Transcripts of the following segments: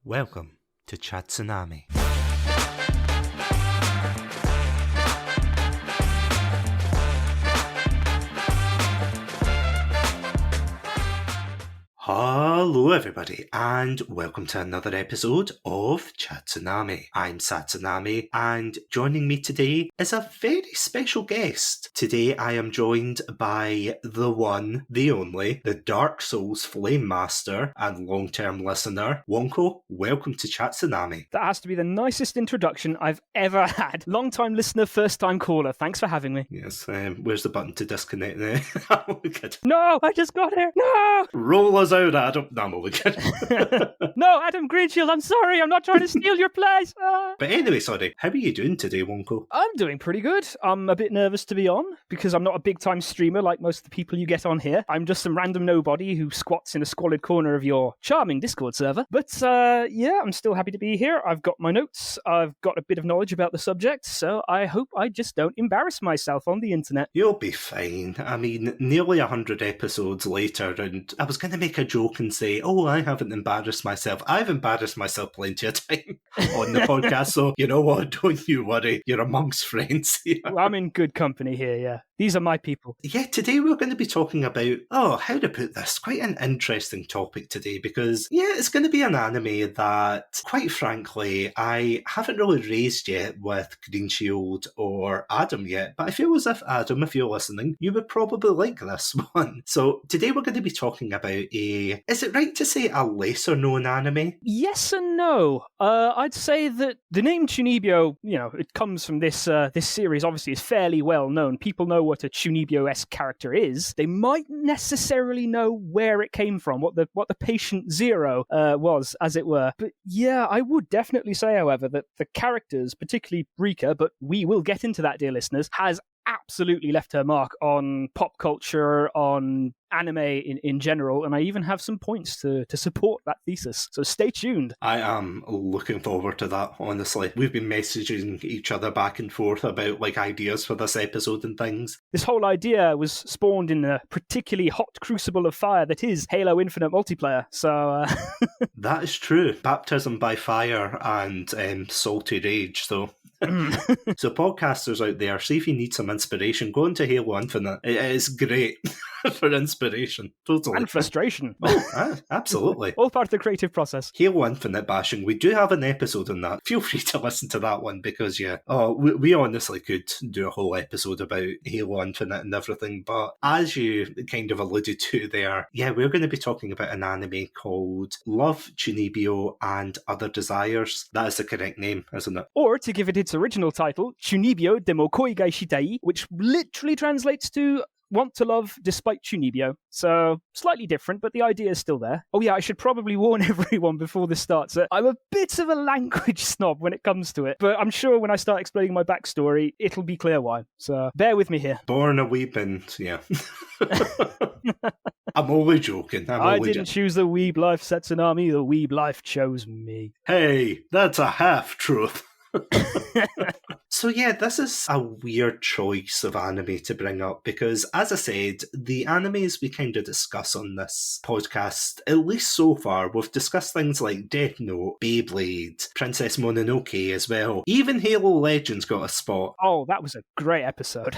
Welcome to Chatsunami. Hello everybody, and welcome to another episode of Chatsunami. I'm Satsunami, and joining me today is a very special guest. Today I am joined by the one, the only, the Dark Souls Flame Master and long-term listener, Wonko. Welcome to Chatsunami. That has to be the nicest introduction I've ever had. Long-time listener, first-time caller. Thanks for having me. Yes, where's the button to disconnect now? No, I just got here. No! Roll us out, Adam. No, I'm only kidding. No, Adam Greenshield, I'm sorry. I'm not trying to steal your place. But anyway, sorry. How are you doing today, Wonko? I'm doing pretty good. I'm a bit nervous to be on because I'm not a big-time streamer like most of the people you get on here. I'm just some random nobody who squats in a squalid corner of your charming Discord server. But yeah, I'm still happy to be here. I've got my notes. I've got a bit of knowledge about the subject, so I hope I just don't embarrass myself on the internet. You'll be fine. I mean, nearly 100 episodes later, and I was going to make a joke and say, oh, I haven't embarrassed myself. I've embarrassed myself plenty of time on the podcast, so you know what? Don't you worry. You're amongst friends here. Well, I'm in good company here, yeah. These are my people. Yeah, today we're going to be talking about, how to put this, quite an interesting topic today, because, yeah, it's going to be an anime that, quite frankly, I haven't really raised yet with Green Shield or Adam yet, but I feel as if, Adam, if you're listening, you would probably like this one. So today we're going to be talking about is it right to say a lesser-known anime? Yes and no. I'd say that the name Chunibyo, it comes from this series, obviously is fairly well known. People know what a Chunibyo-esque character is. They might necessarily know where it came from, what the patient zero was, as it were. But yeah, I would definitely say, however, that the characters, particularly Rika, but we will get into that, dear listeners, has absolutely left her mark on pop culture, on anime in general, and I even have some points to support that thesis. So stay tuned. I am looking forward to that, honestly. We've been messaging each other back and forth about ideas for this episode and things. This whole idea was spawned in a particularly hot crucible of fire that is Halo Infinite multiplayer. So that is true. Baptism by fire and salty rage. So so podcasters out there, see if you need some inspiration, go into Halo Infinite. It is great for inspiration. Totally. And frustration. Absolutely. All part of the creative process. Halo Infinite bashing. We do have an episode on that. Feel free to listen to that one because, we honestly could do a whole episode about Halo Infinite and everything. But as you kind of alluded to there, we're going to be talking about an anime called Love, Chunibyo and Other Desires. That is the correct name, isn't it? Or to give it its original title, Chunibyo Demo Koigai Shitai, which literally translates to want to love despite Chunibyo. So slightly different, but the idea is still there. Oh yeah, I should probably warn everyone before this starts. I'm a bit of a language snob when it comes to it, but I'm sure when I start explaining my backstory, it'll be clear why. So bear with me here. Born a weeb and I'm only joking. I didn't choose the weeb life, Satsunami. The weeb life chose me. Hey, that's a half-truth. So this is a weird choice of anime to bring up because, as I said, the animes we kind of discuss on this podcast, at least so far, we've discussed things like Death Note, Beyblade, Princess Mononoke as well. Even Halo Legends got a spot. Oh, that was a great episode.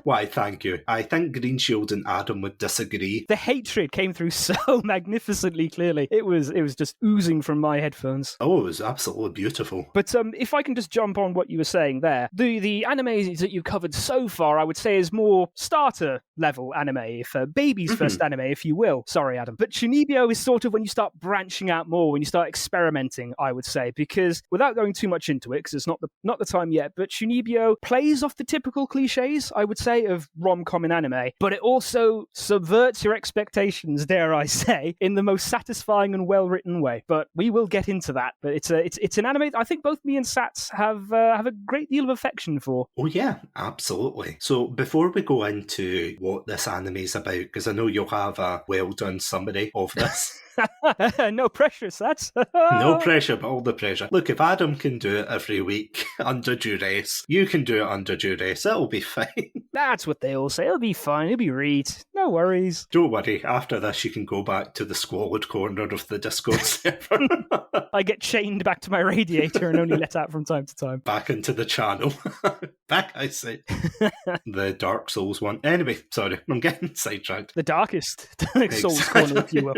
Why, thank you. I think Green Shield and Adam would disagree. The hatred came through so magnificently clearly. It was just oozing from my headphones. Oh, it was absolutely beautiful. But if I can just jump on what you were saying there, the anime that you covered so far, I would say, is more starter level anime, baby's first anime, if you will. Sorry, Adam. But Chunibyo is sort of when you start branching out more, when you start experimenting, I would say, because without going too much into it, because it's not the time yet, but Chunibyo plays off the typical cliches, I would say, of rom-com in anime, but it also subverts your expectations, dare I say, in the most satisfying and well-written way. But we will get into that. But it's an anime I think both me and Sats have a great deal of affection for. Oh yeah, absolutely. So before we go into what this anime is about, because I know you'll have a well-done summary of this. No pressure, Sats. No pressure, but all the pressure. Look, if Adam can do it every week under duress, you can do it under duress. It'll be fine. That's what they all say. It'll be fine. It'll be read. No worries. Don't worry. After this, you can go back to the squalid corner of the Discord server. I get chained back to my radiator and only let out from time to time. Back into the channel. Back, I say. The Dark Souls one. Anyway, sorry, I'm getting sidetracked. The darkest Souls corner, if you will.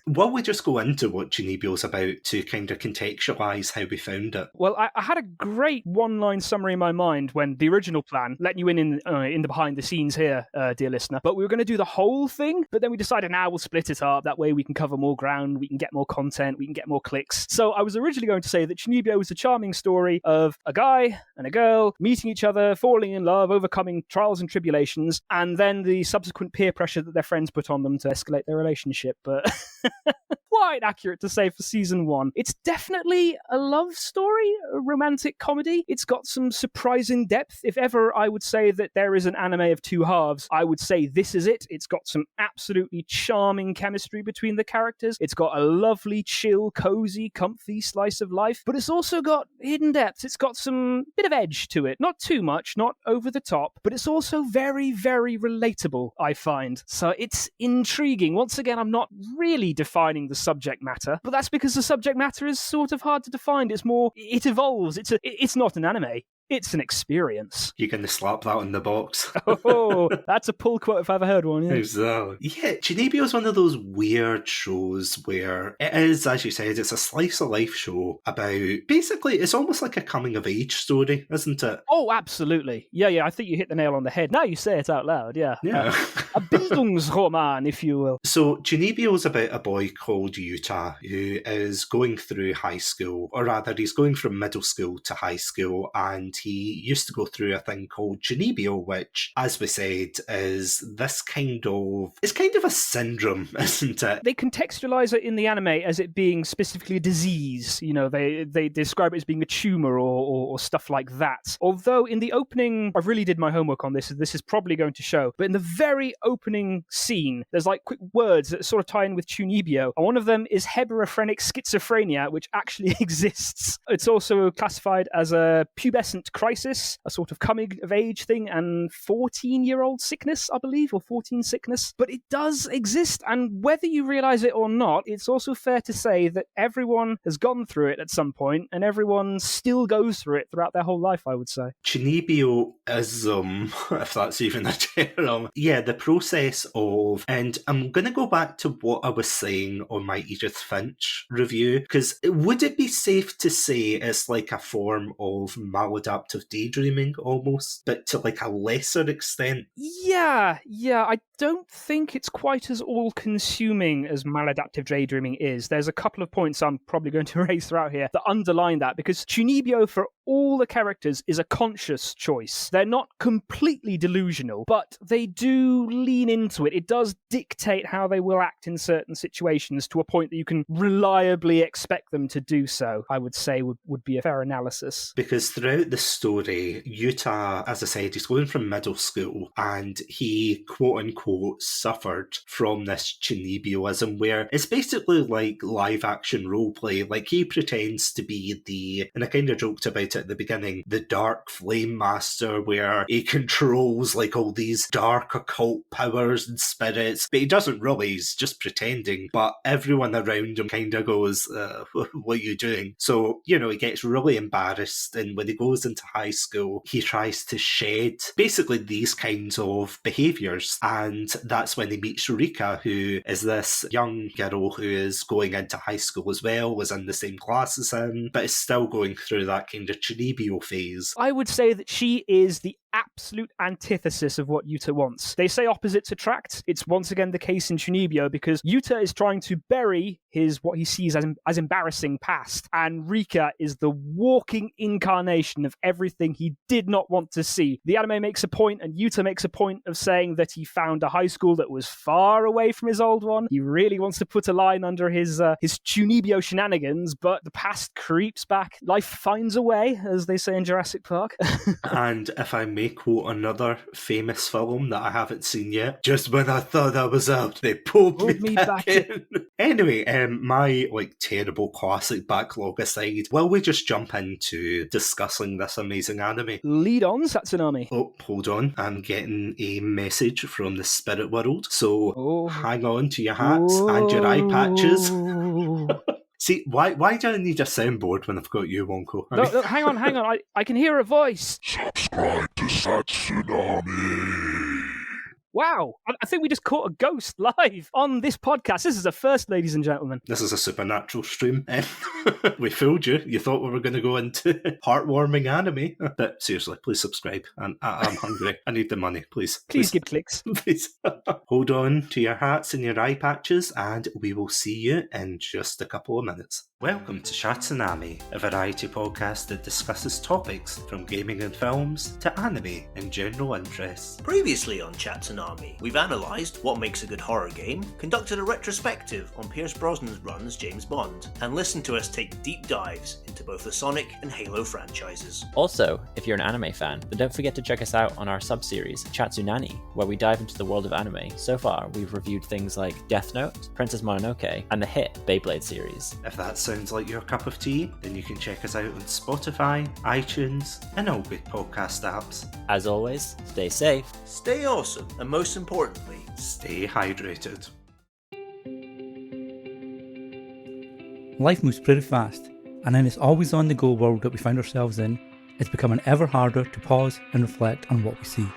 Will we just go into what Chunibyo's about to kind of contextualise how we found it? Well, I had a great one-line summary in my mind when the original plan, letting you in the behind the scenes here, dear listener, but we were going to do the whole thing, but then we decided now we'll split it up. That way we can cover more ground, we can get more content, we can get more clicks. So I was originally going to say that Chunibyo is a charming story of a guy and a girl meeting each other, falling in love, overcoming trials and tribulations, and then the subsequent peer pressure that their friends put on them to escalate their relationship. But quite accurate to say for season 1. It's definitely a love story, a romantic comedy. It's got some surprising depth. If ever I would say that there is an anime of two halves, I would say this is it. It's got some absolutely charming chemistry between the characters. It's got a lovely, chill, cozy, comfy slice of life, but it's also got hidden depths. It's got some bit of edge to it. Not too much, not over the top, but it's also very, very relatable, I find. So it's intriguing. Once again, I'm not really defining the subject matter, but that's because the subject matter is sort of hard to define. It's more, it evolves. It's not an anime. It's an experience. You're going to slap that on the box. Oh, that's a pull quote if I ever heard one. Yeah. Exactly. Yeah, Chunibyo is one of those weird shows where it is, as you said, it's a slice of life show about, basically, it's almost like a coming of age story, isn't it? Oh, absolutely. Yeah, I think you hit the nail on the head. Now you say it out loud, yeah. Yeah. A Bildungsroman, if you will. So Chunibyo is about a boy called Yuta who is going through high school, or rather, he's going from middle school to high school, and he used to go through a thing called Chunibyo, which, as we said, is this kind of... It's kind of a syndrome, isn't it? They contextualize it in the anime as it being specifically a disease. You know, they describe it as being a tumor or stuff like that. Although in the opening... I really did my homework on this, so this is probably going to show. But in the very opening scene, there's like quick words that sort of tie in with Chunibyo. And one of them is heberephrenic schizophrenia, which actually exists. It's also classified as a pubescent crisis, a sort of coming of age thing, and 14-year-old sickness, I believe, or 14 sickness. But it does exist, and whether you realize it or not, it's also fair to say that everyone has gone through it at some point, and everyone still goes through it throughout their whole life, I would say. Chunibyoism, if that's even a term. Yeah, the process of, and I'm going to go back to what I was saying on my Edith Finch review, because would it be safe to say it's like a form of maladaptive daydreaming almost, but to like a lesser extent? Yeah, I don't think it's quite as all-consuming as maladaptive daydreaming is. There's a couple of points I'm probably going to raise throughout here that underline that, because Chunibyo, for all the characters, is a conscious choice. They're not completely delusional, but they do lean into it. It does dictate how they will act in certain situations to a point that you can reliably expect them to do so, I would say would be a fair analysis. Because throughout the story, Yuta, as I said, he's going from middle school, and he, quote-unquote, suffered from this Chunibyoism, where it's basically like live-action roleplay. Like, he pretends to be the, and I kind of joked about it at the beginning, the Dark Flame Master, where he controls like all these dark occult powers and spirits, but he doesn't really, he's just pretending. But everyone around him kind of goes, what are you doing? So, you know, he gets really embarrassed, and when he goes into high school, he tries to shed basically these kinds of behaviours, and that's when he meets Rika, who is this young girl who is going into high school as well, was in the same class as him, but is still going through that kind of Chunibyo phase. I would say that she is the absolute antithesis of what Yuta wants. They say opposites attract. It's once again the case in Chunibyo, because Yuta is trying to bury his what he sees as embarrassing past, and Rika is the walking incarnation of everything he did not want to see. The anime makes a point, and Yuta makes a point of saying that he found a high school that was far away from his old one. He really wants to put a line under his Chunibyo shenanigans, but the past creeps back. Life finds a way, as they say in Jurassic Park. And if I may quote another famous film that I haven't seen yet. Just when I thought I was out, they pulled me back in. Anyway, my terrible classic backlog aside, will we just jump into discussing this amazing anime? Lead on, Satsunami. Oh, hold on. I'm getting a message from the spirit world, so hang on to your hats and your eye patches. See, why do I need a soundboard when I've got you, Wonko? No, hang on. I can hear a voice. Subscribe to Satsunami. Wow, I think we just caught a ghost live on this podcast. This is a first, ladies and gentlemen. This is a supernatural stream. We fooled you. You thought we were going to go into heartwarming anime. But seriously, please subscribe. I'm hungry. I need the money, please. Please give clicks. Please. Hold on to your hats and your eye patches, and we will see you in just a couple of minutes. Welcome to Chatsunami, a variety podcast that discusses topics from gaming and films to anime and general interests. Previously on Chatsunami, we've analysed what makes a good horror game, conducted a retrospective on Pierce Brosnan's run as James Bond, and listened to us take deep dives into both the Sonic and Halo franchises. Also, if you're an anime fan, then don't forget to check us out on our sub-series, Chatsunami, where we dive into the world of anime. So far, we've reviewed things like Death Note, Princess Mononoke, and the hit Beyblade series. If that sounds like your cup of tea, then you can check us out on Spotify, iTunes, and all good podcast apps. As always, stay safe, stay awesome, and most importantly, stay hydrated. Life moves pretty fast, and in this always on the go world that we find ourselves in, it's becoming ever harder to pause and reflect on what we see.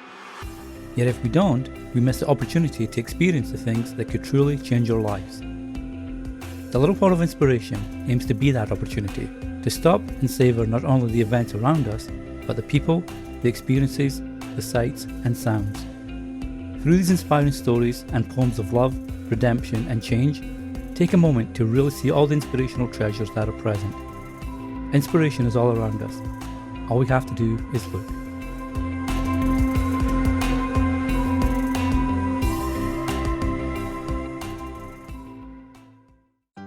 Yet if we don't, we miss the opportunity to experience the things that could truly change our lives. The Little Pot of Inspiration aims to be that opportunity, to stop and savour not only the events around us, but the people, the experiences, the sights and sounds. Through these inspiring stories and poems of love, redemption and change, take a moment to really see all the inspirational treasures that are present. Inspiration is all around us. All we have to do is look.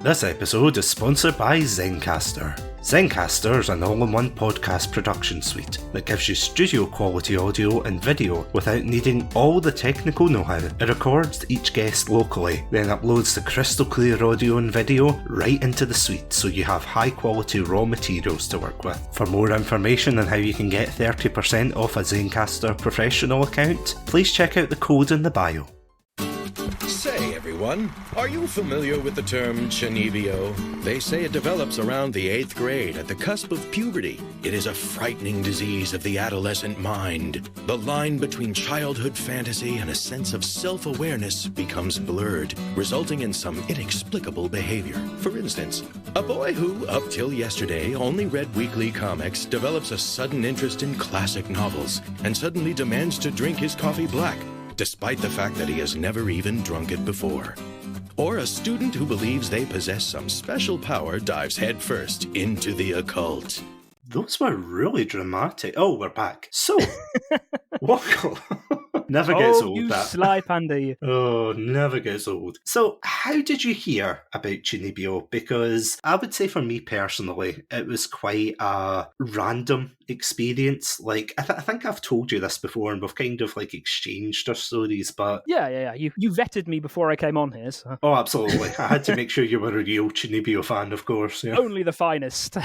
This episode is sponsored by Zencastr. Zencastr is an all-in-one podcast production suite that gives you studio quality audio and video without needing all the technical know-how. It records each guest locally, then uploads the crystal clear audio and video right into the suite so you have high quality raw materials to work with. For more information on how you can get 30% off a Zencastr professional account, please check out the code in the bio. Say, everyone, are you familiar with the term Chunibyo? They say it develops around the 8th grade at the cusp of puberty. It is a frightening disease of the adolescent mind. The line between childhood fantasy and a sense of self-awareness becomes blurred, resulting in some inexplicable behavior. For instance, a boy who, up till yesterday, only read weekly comics develops a sudden interest in classic novels and suddenly demands to drink his coffee black, despite the fact that he has never even drunk it before. Or a student who believes they possess some special power dives headfirst into the occult. Those were really dramatic. Oh, we're back. So, Wonko. Never gets old, you that. sly panda, you. Oh, never gets old. So, how did you hear about Chunibyo? Because I would say for me personally, it was quite a random experience. Like, I think I've told you this before, and we've kind of exchanged our stories, but... Yeah. You vetted me before I came on here, so... Oh, absolutely. I had to make sure you were a real Chunibyo fan, of course. Yeah. Only the finest.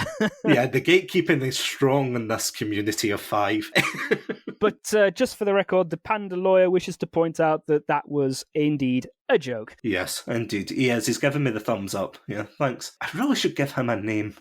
Yeah, the gatekeeping is strong in this community of 5. But just for the record, the panda lawyer wishes to point out that that was indeed a joke. Yes, indeed. He is. He's given me the thumbs up. Yeah, thanks. I really should give him a name.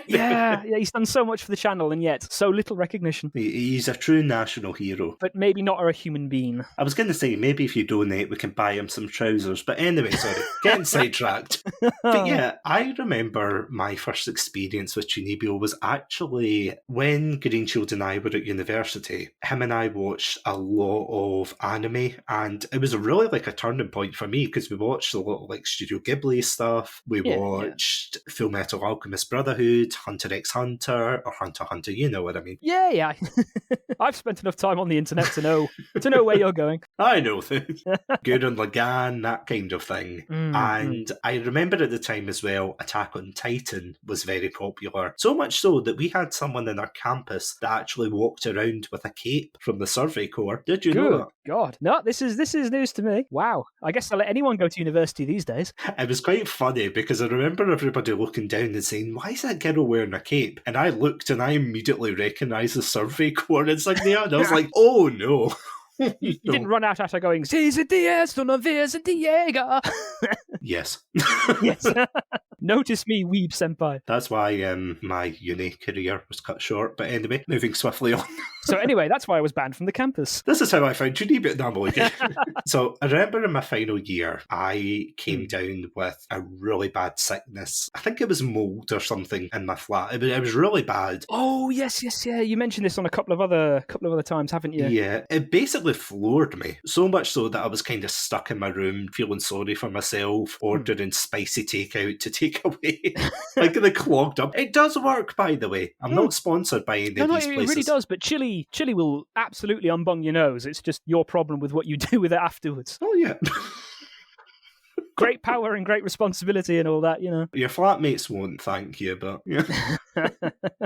Yeah, he's done so much for the channel and yet so little recognition. He's a true national hero. But maybe not a human being. I was going to say, maybe if you donate, we can buy him some trousers. But anyway, sorry, getting sidetracked. But yeah, I remember my first experience with Chunibyo was actually when Greenshield and I were at university. Him and I watched a lot of anime, and it was really a turning point for me because we watched a lot of like Studio Ghibli stuff. We watched Full Metal Alchemist Brotherhood, Hunter x Hunter, or Hunter x Hunter, you know what I mean. Yeah. I've spent enough time on the internet to know where you're going. I know things. Gurren Lagann, that kind of thing. And I remember at the time as well, Attack on Titan was very popular. So much so that we had someone in our campus that actually walked around with a cape from the Survey Corps. Did you know that? God. No, this is news to me. Wow. I guess I'll let anyone go to university these days. It was quite funny because I remember everybody looking down and saying, why is that girl wearing a cape? And I looked and I immediately recognised the Survey Corps insignia and I was like, oh no. You didn't run out after going, Cesar Diaz, son of Diego. Yes. Yes. Notice me, weeb senpai. That's why my uni career was cut short. But anyway, moving swiftly on. So anyway, that's why I was banned from the campus. This is how I found Chunibyo. No, I'm only kidding. So I remember in my final year, I came down with a really bad sickness. I think it was mold or something in my flat. It was really bad. Oh yes, yeah. You mentioned this on a couple of other times, haven't you? Yeah, it basically floored me. So much so that I was kind of stuck in my room, feeling sorry for myself, ordering spicy takeout to take away. Like the clogged up. It does work, by the way. I'm not sponsored by any of these places. It really does, but chili will absolutely unbung your nose. It's just your problem with what you do with it afterwards. Oh, yeah. Great power and great responsibility and all that, you know. Your flatmates won't thank you, but yeah.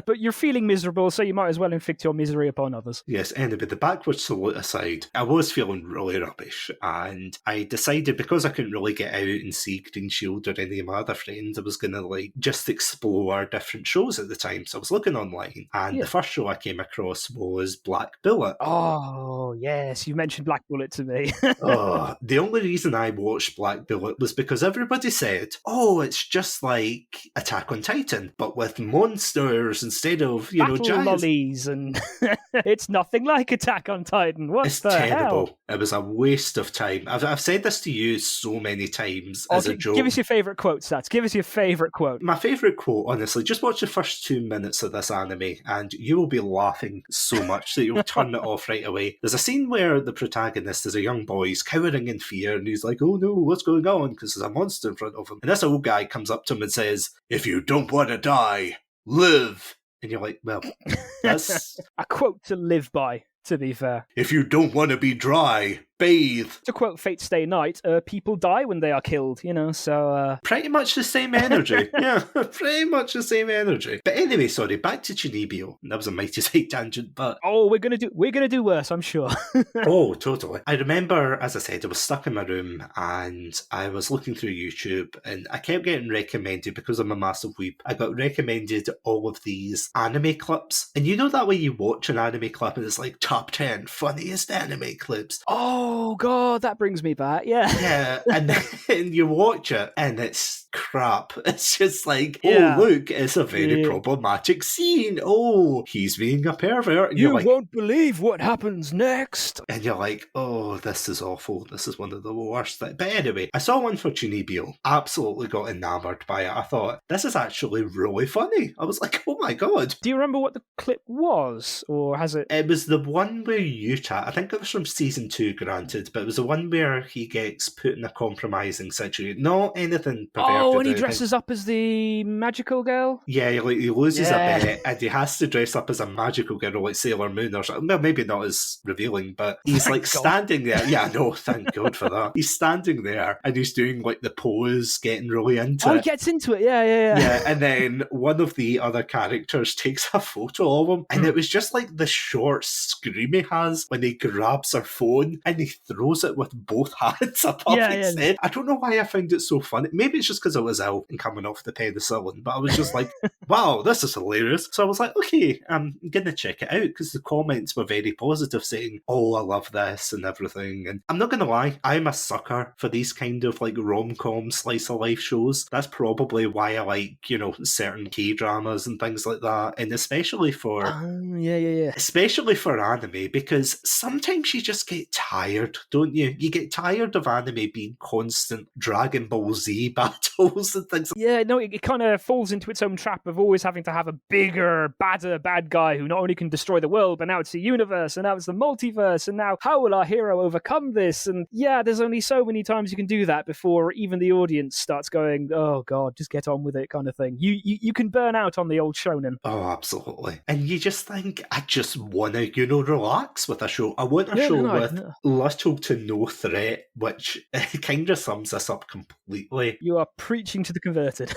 But you're feeling miserable, so you might as well inflict your misery upon others. Yes, anyway, the backwards salute aside, I was feeling really rubbish, and I decided because I couldn't really get out and see Green Shield or any of my other friends, I was going to just explore different shows at the time. So I was looking online, and the first show I came across was Black Bullet. Oh, yes, you mentioned Black Bullet to me. The only reason I watched Black Bullet was because everybody said, oh, it's just like Attack on Titan, but with monsters instead of, Battle giants. lollies, and it's nothing like Attack on Titan. It's terrible. Hell? It was a waste of time. I've said this to you so many times as a joke. Give us your favourite quote, Sats. Give us your favourite quote. My favourite quote, honestly, just watch the first 2 minutes of this anime and you will be laughing so much that you'll turn it off right away. There's a scene where the protagonist is a young boy, he's cowering in fear, and he's like, oh no, what's going on? Because there's a monster in front of him. And this old guy comes up to him and says, if you don't want to die, live. And you're like, well, that's a quote to live by, to be fair. If you don't want to be dry, bathe. To quote Fate Stay Night, people die when they are killed, so... Pretty much the same energy. Yeah, pretty much the same energy. But anyway, sorry, back to Chunibyo. That was a mighty side tangent, but... Oh, we're gonna do worse, I'm sure. Oh, totally. I remember, as I said, I was stuck in my room and I was looking through YouTube and I kept getting recommended, because I'm a massive weeb, I got recommended all of these anime clips. And you know that way you watch an anime clip and it's like, top 10 funniest anime clips. Oh, God, that brings me back, yeah. Yeah, and then you watch it and it's crap. It's just like, oh, look, it's a very problematic scene. Oh, he's being a pervert. And you won't believe what happens next. And you're like, oh, this is awful. This is one of the worst things. But anyway, I saw one for Chunibyo. Absolutely got enamored by it. I thought, this is actually really funny. I was like, oh my God. Do you remember what the clip was? Or has it... It was the one where Yuta, I think it was from season 2, granted, but it was the one where he gets put in a compromising situation. Not anything perverted. Oh, and he dresses up as the magical girl? Yeah, he loses a bet and he has to dress up as a magical girl like Sailor Moon or something. Well, maybe not as revealing, but he's like standing there. Yeah, no, thank God for that. He's standing there and he's doing like the pose, getting really into it. Oh, he gets into it, yeah. Yeah, and then one of the other characters takes a photo of him and it was just like the short scream he has when he grabs her phone and he throws it with both hands above his head. I don't know why I found it so funny. Maybe it's just because I was ill and coming off the penicillin, but I was just like, wow, this is hilarious. So I was like, okay, I'm going to check it out, because the comments were very positive, saying, oh, I love this and everything. And I'm not going to lie, I'm a sucker for these kind of like rom-com slice of life shows. That's probably why I like, certain K-dramas and things like that. And especially for especially for anime, because sometimes you just get tired, don't you? You get tired of anime being constant Dragon Ball Z battles battles and things. Yeah, no, it kind of falls into its own trap of always having to have a bigger, badder bad guy who not only can destroy the world, but now it's the universe, and now it's the multiverse, and now how will our hero overcome this? And yeah, there's only so many times you can do that before even the audience starts going, oh god, just get on with it, kind of thing. You can burn out on the old shonen. Oh, absolutely. And you just think, I just want to, relax with a show. I want a show with little to no threat, which kind of sums this up completely. You are preaching to the converted.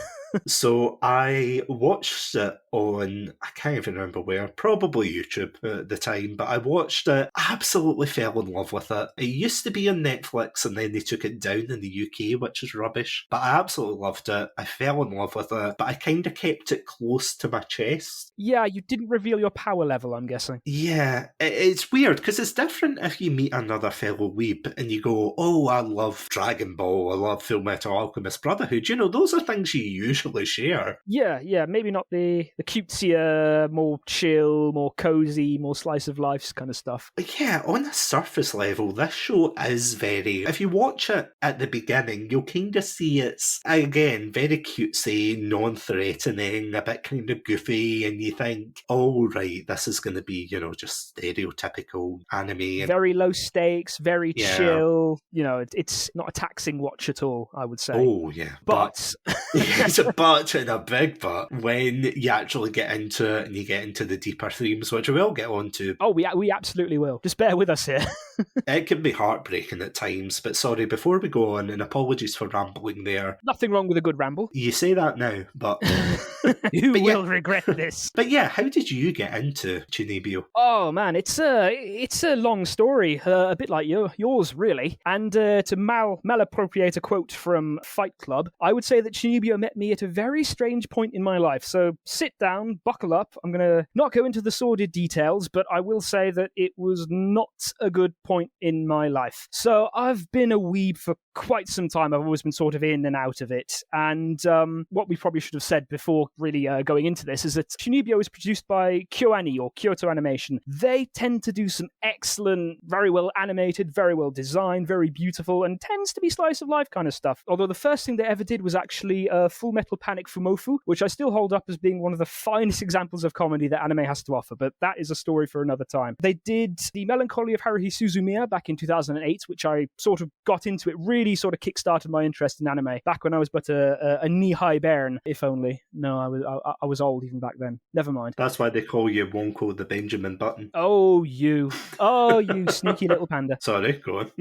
So I watched it on, I can't even remember where, probably YouTube at the time, but I watched it, absolutely fell in love with it. It used to be on Netflix and then they took it down in the UK, which is rubbish, but I absolutely loved it. I fell in love with it, but I kind of kept it close to my chest. Yeah, you didn't reveal your power level, I'm guessing. Yeah, it's weird because it's different if you meet another fellow weeb and you go, oh, I love Dragon Ball, I love Full Metal Alchemist Brotherhood. Those are things you usually share. Yeah, maybe not the cutesier, more chill, more cozy, more slice of life kind of stuff. Yeah, on a surface level, this show is very... If you watch it at the beginning, you'll kind of see it's, again, very cutesy, non-threatening, a bit kind of goofy, and you think, oh, right, this is going to be, just stereotypical anime. Very low stakes, very chill. It's not a taxing watch at all, I would say. Oh, yeah. But... It's a but and a big but when you actually get into it and you get into the deeper themes, which we will get onto. Oh, we absolutely will. Just bear with us here. It can be heartbreaking at times, but sorry, before we go on, and apologies for rambling there. Nothing wrong with a good ramble. You say that now, but... You will regret this. But yeah, how did you get into Chunibyo? Oh man, it's a long story, a bit like yours really. And to malappropriate a quote from Fight Club, I would say that Chunibyo met me at a very strange point in my life. So sit down, buckle up. I'm gonna not go into the sordid details, but I will say that it was not a good point in my life. So I've been a weeb for quite some time. I've always been sort of in and out of it. And what we probably should have said before really going into this is that Chunibyo is produced by KyoAni, or Kyoto Animation. They tend to do some excellent, very well animated, very well designed, very beautiful, and tends to be slice of life kind of stuff. Although the first thing they ever did was actually Full Metal Panic Fumofu, which I still hold up as being one of the finest examples of comedy that anime has to offer, but that is a story for another time. They did The Melancholy of Haruhi Suzumiya back in 2008, which I sort of got into. It really sort of kickstarted my interest in anime back when I was but a knee-high bairn, if only. No, I was old even back then. Never mind. That's why they call you Wonko the Benjamin Button. Oh, you sneaky little panda. Sorry, go on.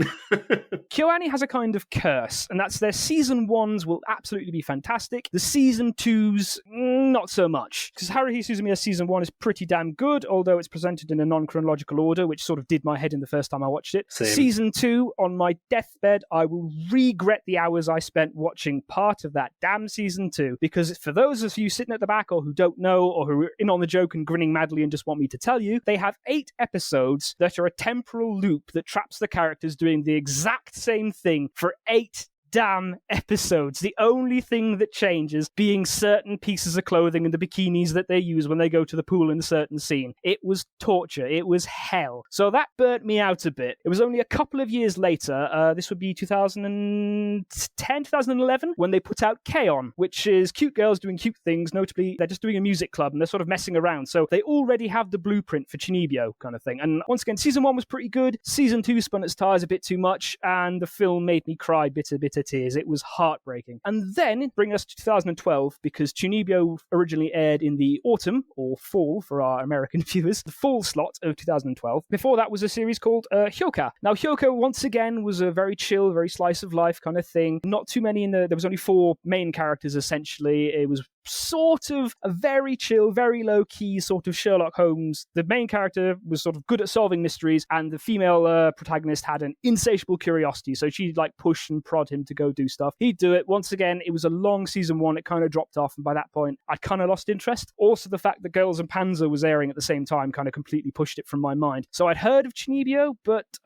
KyoAni has a kind of curse, and that's their season 1s will absolutely be fantastic. The season 2s, not so much. Because Haruhi Suzumiya season 1 is pretty damn good, although it's presented in a non-chronological order, which sort of did my head in the first time I watched it. Same. Season 2, on my deathbed, I will regret the hours I spent watching part of that damn season 2, because for those of you sitting at the back or who don't know or who are in on the joke and grinning madly and just want me to tell you, they have 8 episodes that are a temporal loop that traps the characters doing the exact same thing for 8 damn episodes. The only thing that changes being certain pieces of clothing and the bikinis that they use when they go to the pool in a certain scene. It was torture. It was hell. So that burnt me out a bit. It was only a couple of years later, this would be 2010, 2011, when they put out K-On!, which is cute girls doing cute things. Notably, they're just doing a music club and they're sort of messing around. So they already have the blueprint for Chunibyo kind of thing. And once again, season 1 was pretty good. Season 2 spun its tires a bit too much, and the film made me cry bitter tears. It was heartbreaking. And then bring us to 2012, because Chunibyo originally aired in the autumn, or fall for our American viewers, the fall slot of 2012. Before that was a series called Hyoka. Now Hyoka, once again, was a very chill, very slice of life kind of thing. Not too many there was only 4 main characters essentially. It was sort of a very chill, very low-key sort of Sherlock Holmes. The main character was sort of good at solving mysteries, and the female protagonist had an insatiable curiosity, so she'd like push and prod him to go do stuff. He'd do it. Once again, it was a long season 1. It kind of dropped off, and by that point, I kind of lost interest. Also, the fact that Girls and Panzer was airing at the same time kind of completely pushed it from my mind. So I'd heard of Chunibyo,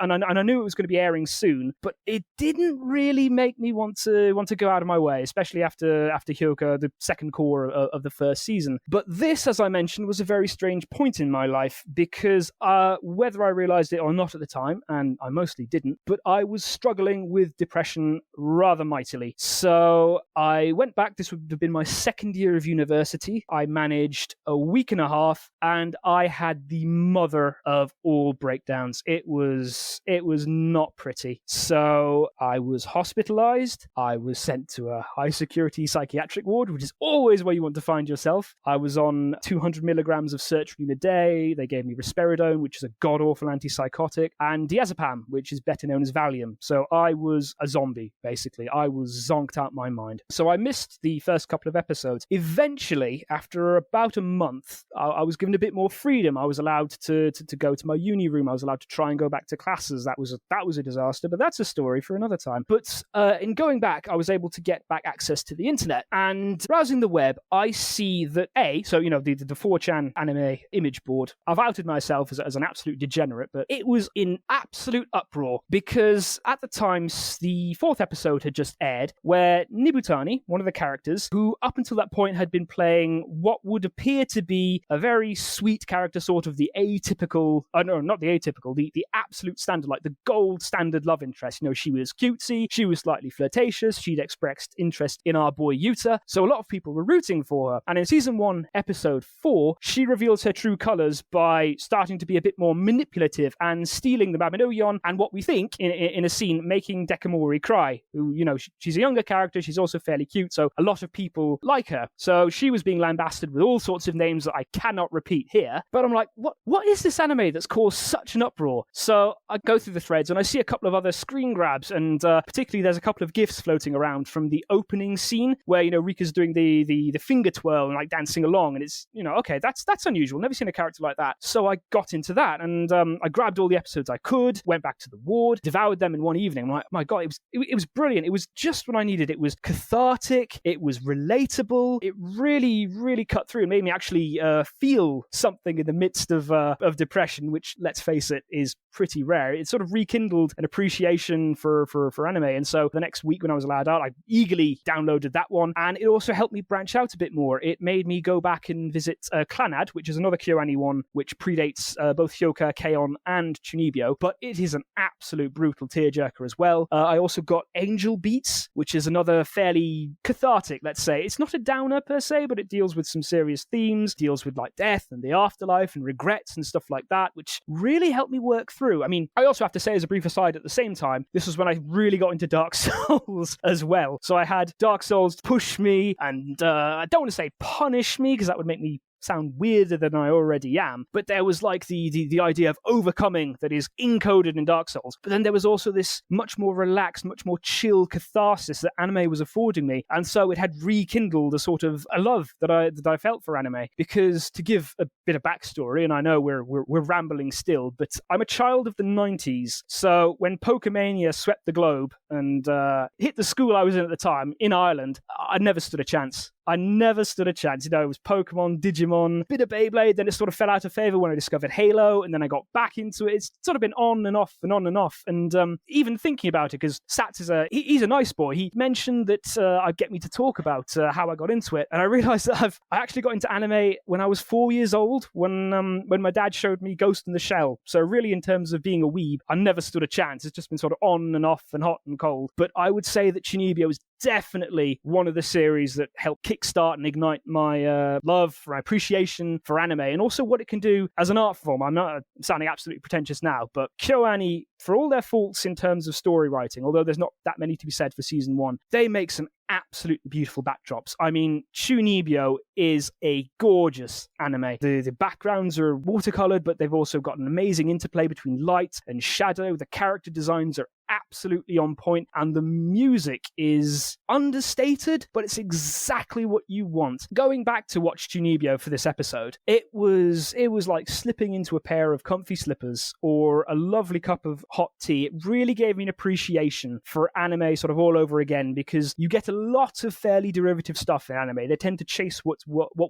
and I knew it was going to be airing soon, but it didn't really make me want to go out of my way, especially after Hyoka, the second course 4 of the first season. But this, as I mentioned, was a very strange point in my life because whether I realized it or not at the time, and I mostly didn't, but I was struggling with depression rather mightily. So I went back. This would have been my second year of university. I managed a week and a half, and I had the mother of all breakdowns. It was not pretty. So I was hospitalized. I was sent to a high security psychiatric ward, which is always where you want to find yourself. I was on 200 milligrams of sertraline a day. They gave me risperidone, which is a god-awful antipsychotic, and diazepam, which is better known as Valium. So I was a zombie, basically. I was zonked out my mind. So I missed the first couple of episodes. Eventually, after about a month, I was given a bit more freedom. I was allowed to go to my uni room. I was allowed to try and go back to classes. That was a disaster, but that's a story for another time. But in going back, I was able to get back access to the internet, and browsing the web, I see that the 4chan anime image board, I've outed myself as an absolute degenerate, but it was in absolute uproar because at the time the 4th episode had just aired, where Nibutani, one of the characters, who up until that point had been playing what would appear to be a very sweet character, sort of the atypical, not the atypical, the absolute standard, like the gold standard love interest. She was cutesy, she was slightly flirtatious, she'd expressed interest in our boy Yuta, so a lot of people were rooting for her. And in season 1, episode 4, she reveals her true colors by starting to be a bit more manipulative and stealing the Mabinogion, and what we think in a scene, making Dekamori cry, who, she's a younger character, she's also fairly cute, so a lot of people like her. So she was being lambasted with all sorts of names that I cannot repeat here, but I'm like, what is this anime that's caused such an uproar? So I go through the threads and I see a couple of other screen grabs, and particularly there's a couple of GIFs floating around from the opening scene where, Rika's doing the finger twirl and like dancing along, and it's, okay, that's unusual. Never seen a character like that. So I got into that, and I grabbed all the episodes I could, went back to the ward, devoured them in one evening. I'm like, my God, it was brilliant. It was just what I needed. It was cathartic. It was relatable. It really, really cut through and made me actually feel something in the midst of depression, which, let's face it, is pretty rare. It sort of rekindled an appreciation for anime. And so the next week when I was allowed out, I eagerly downloaded that one. And it also helped me branch out a bit more. It made me go back and visit Clannad, which is another KyoAni one, which predates both Hyoka, K-On! And Chunibyo, but it is an absolute brutal tearjerker as well. I also got Angel Beats, which is another fairly cathartic, let's say. It's not a downer per se, but it deals with some serious themes, deals with like death and the afterlife and regrets and stuff like that, which really helped me work through. I mean, I also have to say, as a brief aside, at the same time, this was when I really got into Dark Souls as well. So I had Dark Souls push me, and I don't want to say punish me, because that would make me sound weirder than I already am, but there was like the idea of overcoming that is encoded in Dark Souls. But then there was also this much more relaxed, much more chill catharsis that anime was affording me, and so it had rekindled a love that I felt for anime. Because, to give a bit of backstory, and I know we're rambling still, but I'm a child of the 90s, so when Pokemania swept the globe and hit the school I was in at the time in Ireland, I never stood a chance. It was Pokemon, Digimon, bit of Beyblade, then it sort of fell out of favor when I discovered Halo, and then I got back into it. It's sort of been on and off and on and off. And even thinking about it, because Sats he's a nice boy, he mentioned that I'd get me to talk about how I got into it. And I realized that I actually got into anime when I was 4 years old, when my dad showed me Ghost in the Shell. So really, in terms of being a weeb, I never stood a chance. It's just been sort of on and off and hot and cold. But I would say that Chunibyo is definitely one of the series that helped kickstart and ignite my love, my appreciation for anime, and also what it can do as an art form. I'm not sounding absolutely pretentious now, but KyoAni, for all their faults in terms of story writing, although there's not that many to be said for season 1, they make some absolutely beautiful backdrops. I mean, Chunibyo is a gorgeous anime. The backgrounds are watercolored, but they've also got an amazing interplay between light and shadow. The character designs are absolutely on point, and the music is understated, but it's exactly what you want. Going back to watch Chunibyo for this episode, it was like slipping into a pair of comfy slippers or a lovely cup of hot tea. It really gave me an appreciation for anime sort of all over again, because you get a lot of fairly derivative stuff in anime. They tend to chase what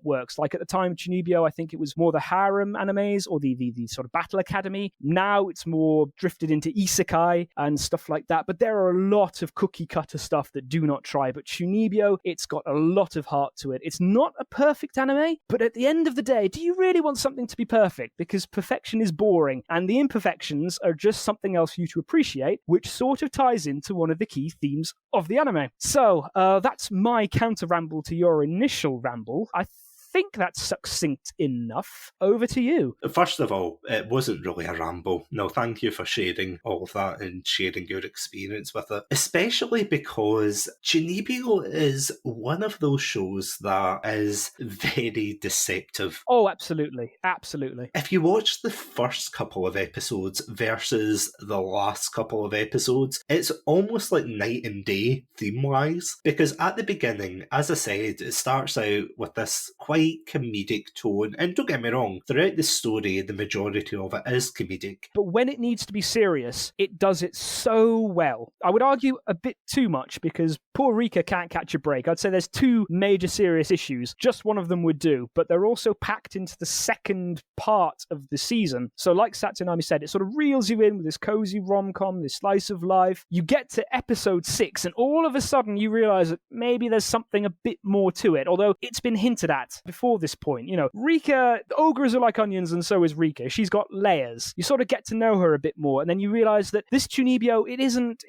works. Like at the time, Chunibyo, I think it was more the harem animes or the sort of battle academy. Now it's more drifted into isekai and stuff stuff like that, but there are a lot of cookie cutter stuff that do not try. But Chunibyo, it's got a lot of heart to it. It's not a perfect anime, but at the end of the day, do you really want something to be perfect? Because perfection is boring, and the imperfections are just something else for you to appreciate, which sort of ties into one of the key themes of the anime. So that's my counter ramble to your initial ramble. I think that's succinct enough. Over to you. First of all, it wasn't really a ramble. No, thank you for sharing all of that and sharing your experience with it. Especially because Chunibyo is one of those shows that is very deceptive. Oh, absolutely. Absolutely. If you watch the first couple of episodes versus the last couple of episodes, it's almost like night and day theme-wise. Because at the beginning, as I said, it starts out with this quite comedic tone, and don't get me wrong, throughout the story the majority of it is comedic, but when it needs to be serious, it does it so well. I would argue a bit too much, because poor Rika can't catch a break. I'd say there's two major serious issues, just one of them would do, but they're also packed into the second part of the season. So like Satsunami said, it sort of reels you in with this cozy rom-com, this slice of life. You get to episode 6 and all of a sudden you realise that maybe there's something a bit more to it, although it's been hinted at before this point. You know, Rika, ogres are like onions, and so is Rika. She's got layers. You sort of get to know her a bit more, and then you realise that this Chunibyo, it isn't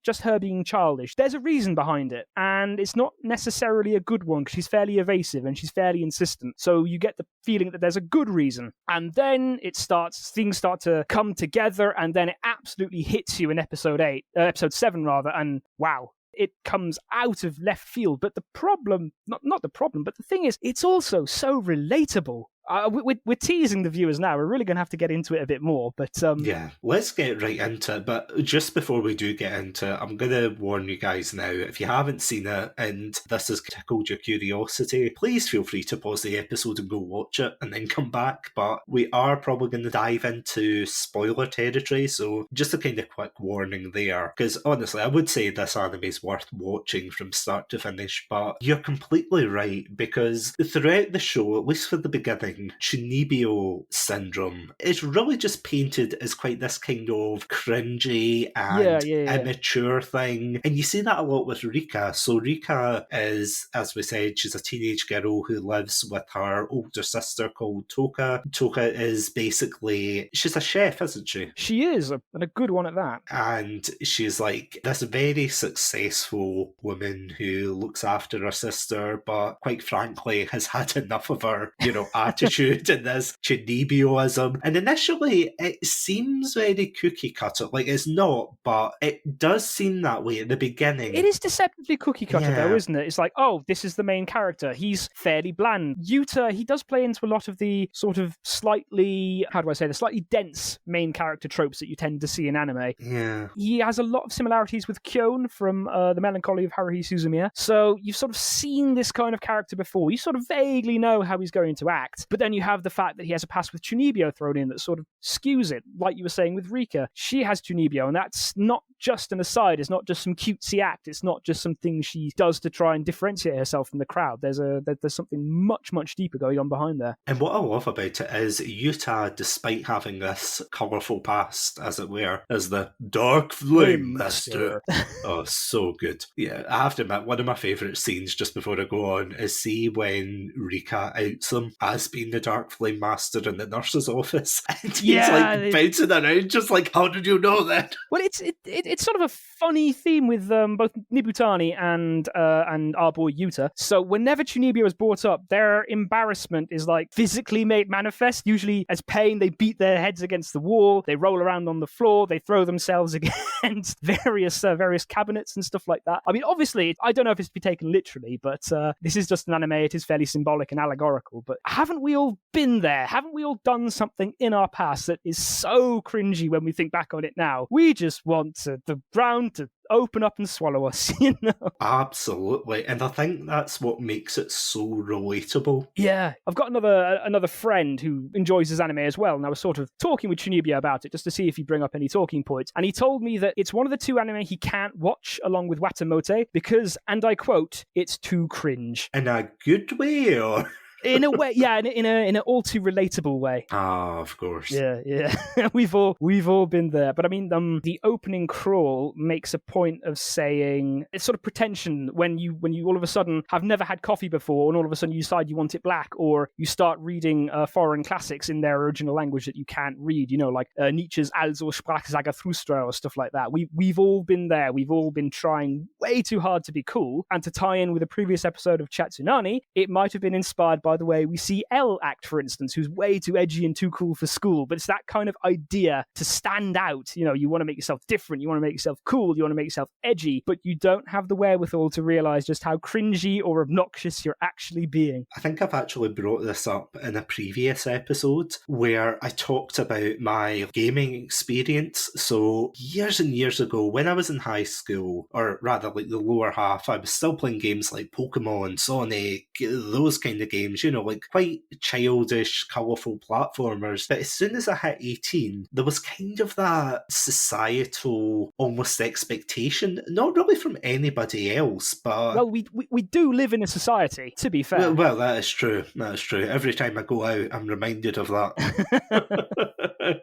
just her being childish. There's a reason behind it, and it's not necessarily a good one, because she's fairly evasive and she's fairly insistent. So you get the feeling that there's a good reason, and then things start to come together, and then it absolutely hits you in episode 7 rather, and wow. It comes out of left field, but the problem, not the problem, but the thing is, it's also so relatable. We're teasing the viewers now. We're really going to have to get into it a bit more, but yeah, let's get right into it. But just before we do get into it, I'm going to warn you guys now, if you haven't seen it and this has tickled your curiosity, please feel free to pause the episode and go watch it and then come back. But we are probably going to dive into spoiler territory, so just a kind of quick warning there, because honestly I would say this anime is worth watching from start to finish. But you're completely right, because throughout the show, at least for the beginning, Chunibyo syndrome is really just painted as quite this kind of cringy and immature thing. And you see that a lot with Rika. So Rika is, as we said, she's a teenage girl who lives with her older sister called Toka. Toka is basically, she's a chef, isn't she? She is, and a good one at that. And she's like this very successful woman who looks after her sister, but quite frankly has had enough of her, attitude and this Chunibyoism. And initially it seems very cookie cutter, like it's not, but it does seem that way at the beginning. It is deceptively cookie cutter though, isn't it? It's like, oh, this is the main character, he's fairly bland. Yuta, he does play into a lot of the sort of slightly dense main character tropes that you tend to see in anime. Yeah, he has a lot of similarities with Kyon from The Melancholy of Haruhi Suzumiya, so you've sort of seen this kind of character before. You sort of vaguely know how he's going to act. But then you have the fact that he has a past with Chunibyo thrown in that sort of skews it. Like you were saying with Rika, she has Chunibyo, and that's not just an aside. It's not just some cutesy act. It's not just something she does to try and differentiate herself from the crowd. There's something much, much deeper going on behind there. And what I love about it is Yuta, despite having this colourful past, as it were, as the Dark Flame Master. Oh, so good. Yeah, I have to admit, one of my favourite scenes just before I go on is see when Rika outs him as being the Dark Flame Master in the nurse's office, and he's bouncing around just like, how did you know that? Well, it's sort of a funny theme with both Nibutani and our boy Yuta. So whenever Chunibyo is brought up, their embarrassment is like physically made manifest. Usually as pain, they beat their heads against the wall, they roll around on the floor, they throw themselves against various cabinets and stuff like that. I mean, obviously, I don't know if it's to be taken literally, but this is just an anime. It is fairly symbolic and allegorical. But haven't we all been there? Haven't we all done something in our past that is so cringy when we think back on it now? We just want the ground to open up and swallow us, Absolutely. And I think that's what makes it so relatable. Yeah. I've got another friend who enjoys his anime as well, and I was sort of talking with Chunibyo about it just to see if he'd bring up any talking points, and he told me that it's one of the two anime he can't watch along with Watamote because, and I quote, it's too cringe. In a good way, or... In a way, yeah, in a all too relatable way. Ah, of course. Yeah. we've all been there. But I mean, the opening crawl makes a point of saying it's sort of pretension when you all of a sudden have never had coffee before, and all of a sudden you decide you want it black, or you start reading foreign classics in their original language that you can't read. Like Nietzsche's Also sprach Zarathustra or stuff like that. We've all been there. We've all been trying way too hard to be cool. And to tie in with a previous episode of Chatsunami, it might have been inspired by the way we see Elle act, for instance, who's way too edgy and too cool for school. But it's that kind of idea to stand out. You want to make yourself different. You want to make yourself cool. You want to make yourself edgy, but you don't have the wherewithal to realize just how cringy or obnoxious you're actually being. I think I've actually brought this up in a previous episode where I talked about my gaming experience. So years and years ago, when I was in high school, or rather like the lower half, I was still playing games like Pokemon, Sonic, those kind of games, like quite childish, colourful platformers. But as soon as I hit 18, there was kind of that societal almost expectation, not really from anybody else, but... Well, we do live in a society, to be fair. Well, that is true. Every time I go out, I'm reminded of that.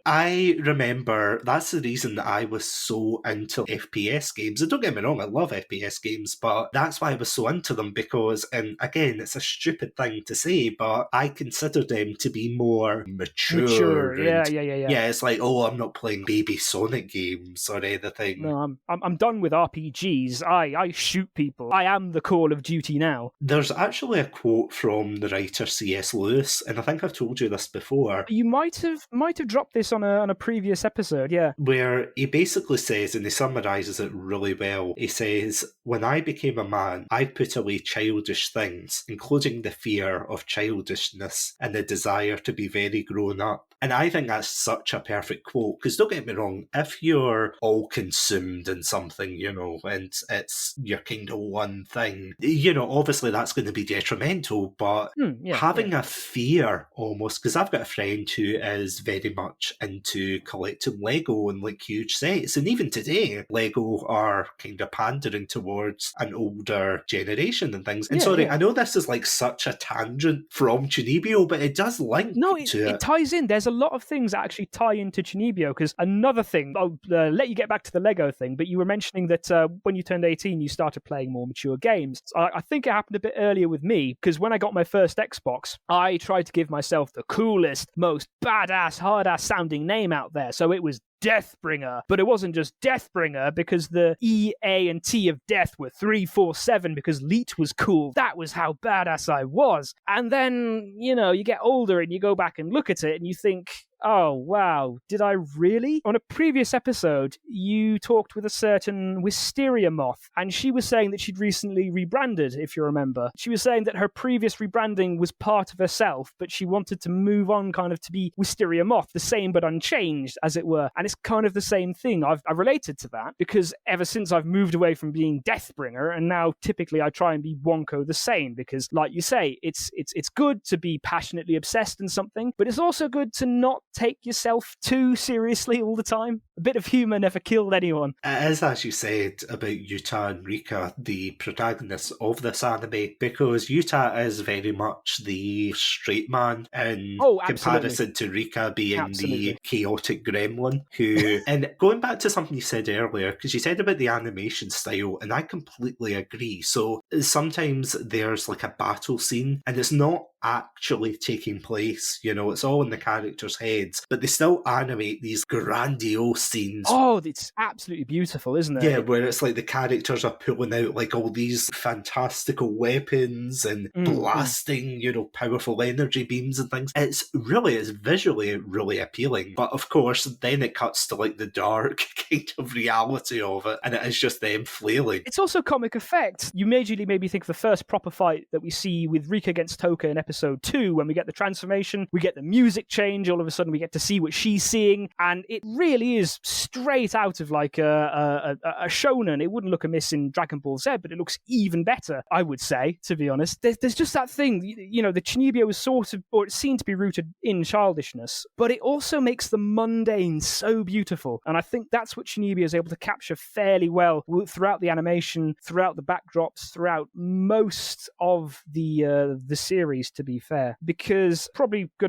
I remember that's the reason that I was so into FPS games. And don't get me wrong, I love FPS games, but that's why I was so into them because, and again, it's a stupid thing to say, but I consider them to be more mature. Yeah. Yeah, it's like, I'm not playing baby Sonic games or anything. No, I'm done with RPGs. I shoot people. I am the Call of Duty now. There's actually a quote from the writer C.S. Lewis, and I think I've told you this before. You might have dropped this on a previous episode, yeah. Where he basically says, and he summarises it really well, he says, "When I became a man, I put away childish things, including the fear of childishness and the desire to be very grown up." And I think that's such a perfect quote, because don't get me wrong, if you're all consumed in something, and it's your kind of one thing, obviously that's going to be detrimental, but having a fear almost, because I've got a friend who is very much into collecting Lego and like huge sets, and even today, Lego are kind of pandering towards an older generation and things. And I know this is like such a tangent from Chunibyo, but it does link to it. It ties in. There's a lot of things that actually tie into Chunibyo, because another thing, I'll let you get back to the Lego thing, but you were mentioning that when you turned 18, you started playing more mature games. I think it happened a bit earlier with me, because when I got my first Xbox, I tried to give myself the coolest, most badass, hard-ass sounding name out there. So it was Deathbringer, but it wasn't just Deathbringer because the E, A, and T of death were 3, 4, 7 because Leet was cool. That was how badass I was. And then, you get older and you go back and look at it and you think, oh, wow, did I really? On a previous episode, you talked with a certain Wisteria Moth, and she was saying that she'd recently rebranded, if you remember. She was saying that her previous rebranding was part of herself, but she wanted to move on kind of to be Wisteria Moth, the same but unchanged, as it were. And it's kind of the same thing. I've related to that, because ever since I've moved away from being Deathbringer, and now typically I try and be Wonko the Sane, because, like you say, it's good to be passionately obsessed in something, but it's also good to not take yourself too seriously all the time. A bit of humour never killed anyone. It is, as you said, about Yuta and Rika, the protagonists of this anime, because Yuta is very much the straight man in comparison to Rika being the chaotic gremlin who... And going back to something you said earlier, because you said about the animation style, and I completely agree. So sometimes there's like a battle scene, and it's not actually taking place, it's all in the characters' heads, but they still animate these grandiose scenes. Oh, it's absolutely beautiful, isn't it? Yeah, where it's like the characters are pulling out like all these fantastical weapons and blasting, powerful energy beams and things. It's visually really appealing, but of course then it cuts to like the dark kind of reality of it, and it is just them flailing. It's also comic effect. You majorly maybe think of the first proper fight that we see with Rika against Toka in episode 2, when we get the transformation, we get the music change, all of a sudden we get to see what she's seeing, and it really is straight out of like a shonen. It wouldn't look amiss in Dragon Ball Z, but it looks even better, I would say, to be honest. There's just that thing, the Chunibyo is sort of, or it seemed to be rooted in childishness, but it also makes the mundane so beautiful, and I think that's what Chunibyo is able to capture fairly well throughout the animation, throughout the backdrops, throughout most of the series, to be fair, because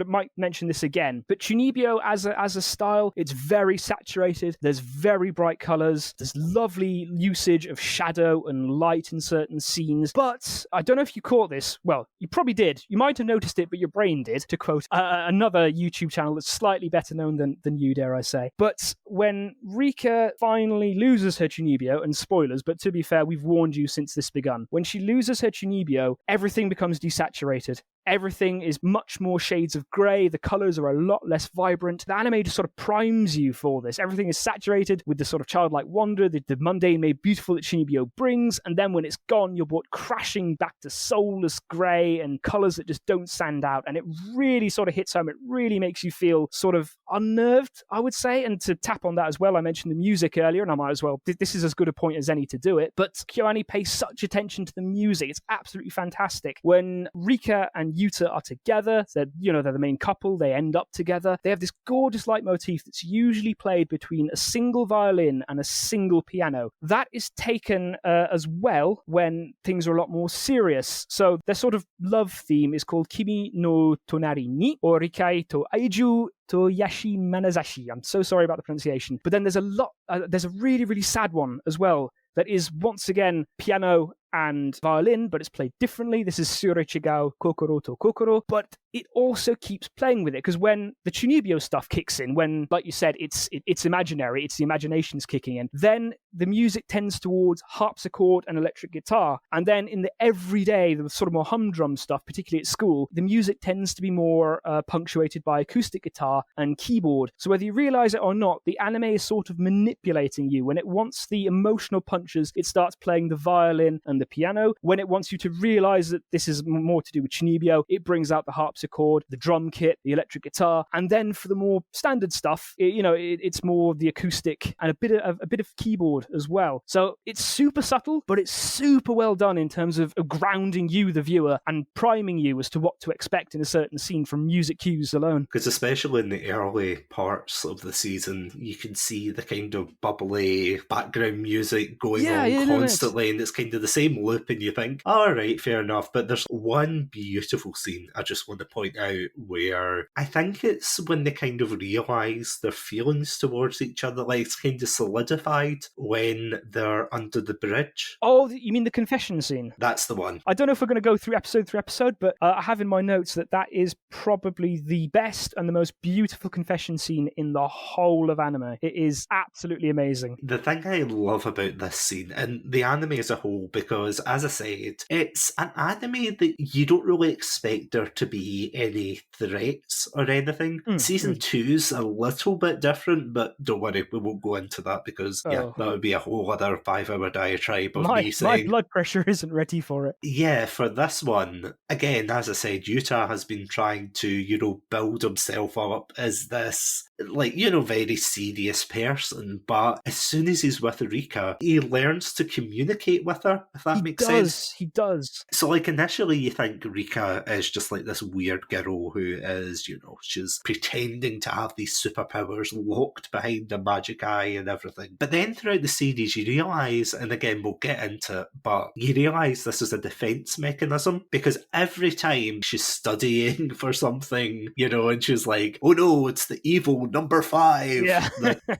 might mention this again, but Chunibyo as a style, it's very saturated. There's very bright colors. There's lovely usage of shadow and light in certain scenes. But I don't know if you caught this. Well, you probably did. You might have noticed it, but your brain did, to quote another YouTube channel that's slightly better known than you, dare I say. But when Rika finally loses her Chunibyo, and spoilers, but to be fair, we've warned you since this begun. When she loses her Chunibyo, everything becomes desaturated. Everything is much more shades of grey. The colours are a lot less vibrant. The anime just sort of primes you for this. Everything is saturated with the sort of childlike wonder, the mundane made beautiful that Chunibyo brings, and then when it's gone, you're brought crashing back to soulless grey and colours that just don't stand out, and it really sort of hits home. It really makes you feel sort of unnerved, I would say. And to tap on that as well, I mentioned the music earlier, and I might as well, this is as good a point as any to do it, but KyoAni pays such attention to the music. It's absolutely fantastic. When Rika and Yuta are together, they're the main couple, they end up together, they have this gorgeous leitmotif that's usually played between a single violin and a single piano. That is taken as well when things are a lot more serious. So their sort of love theme is called Kimi no Tonari ni, or Rikai to Aiju to Yashi Manazashi. I'm so sorry about the pronunciation. But then there's a really, really sad one as well that is once again piano and violin, but it's played differently. This is Surechigao Kokoro to Kokoro, but it also keeps playing with it, because when the Chunibyo stuff kicks in, when, like you said, it's imaginary, it's the imagination's kicking in, then the music tends towards harpsichord and electric guitar. And then in the everyday, the sort of more humdrum stuff, particularly at school, the music tends to be more punctuated by acoustic guitar and keyboard. So whether you realize it or not, the anime is sort of manipulating you. When it wants the emotional punches, it starts playing the violin and the piano. When it wants you to realize that this is more to do with Chunibyo, it brings out the harpsichord, the drum kit, the electric guitar. And then for the more standard stuff, it's more the acoustic and a bit of keyboard as well. So it's super subtle, but it's super well done in terms of grounding you, the viewer, and priming you as to what to expect in a certain scene from music cues alone. Because especially in the early parts of the season, you can see the kind of bubbly background music going on constantly, and it's kind of the same loop, and you think, all right, fair enough. But there's one beautiful scene I just want to point out where I think it's when they kind of realise their feelings towards each other, like it's kind of solidified when they're under the bridge. Oh, you mean the confession scene? That's the one. I don't know if we're going to go through episode, but I have in my notes that is probably the best and the most beautiful confession scene in the whole of anime. It is absolutely amazing. The thing I love about this scene, and the anime as a whole, because as I said, it's an anime that you don't really expect there to be any threats or anything. Season 2's a little bit different, but don't worry, we won't go into that because that would be a whole other 5-hour diatribe of me saying... My blood pressure isn't ready for it. Yeah, for this one, again, as I said, Yuta has been trying to, build himself up as this, very serious person, but as soon as he's with Rika, he learns to communicate with her, if that makes sense. He does. So, initially you think Rika is just this weird girl who is, she's pretending to have these superpowers locked behind a magic eye and everything. But then throughout the series, you realise, and again, we'll get into it, but you realise this is a defence mechanism, because every time she's studying for something, and she's like, oh no, it's the evil number 5,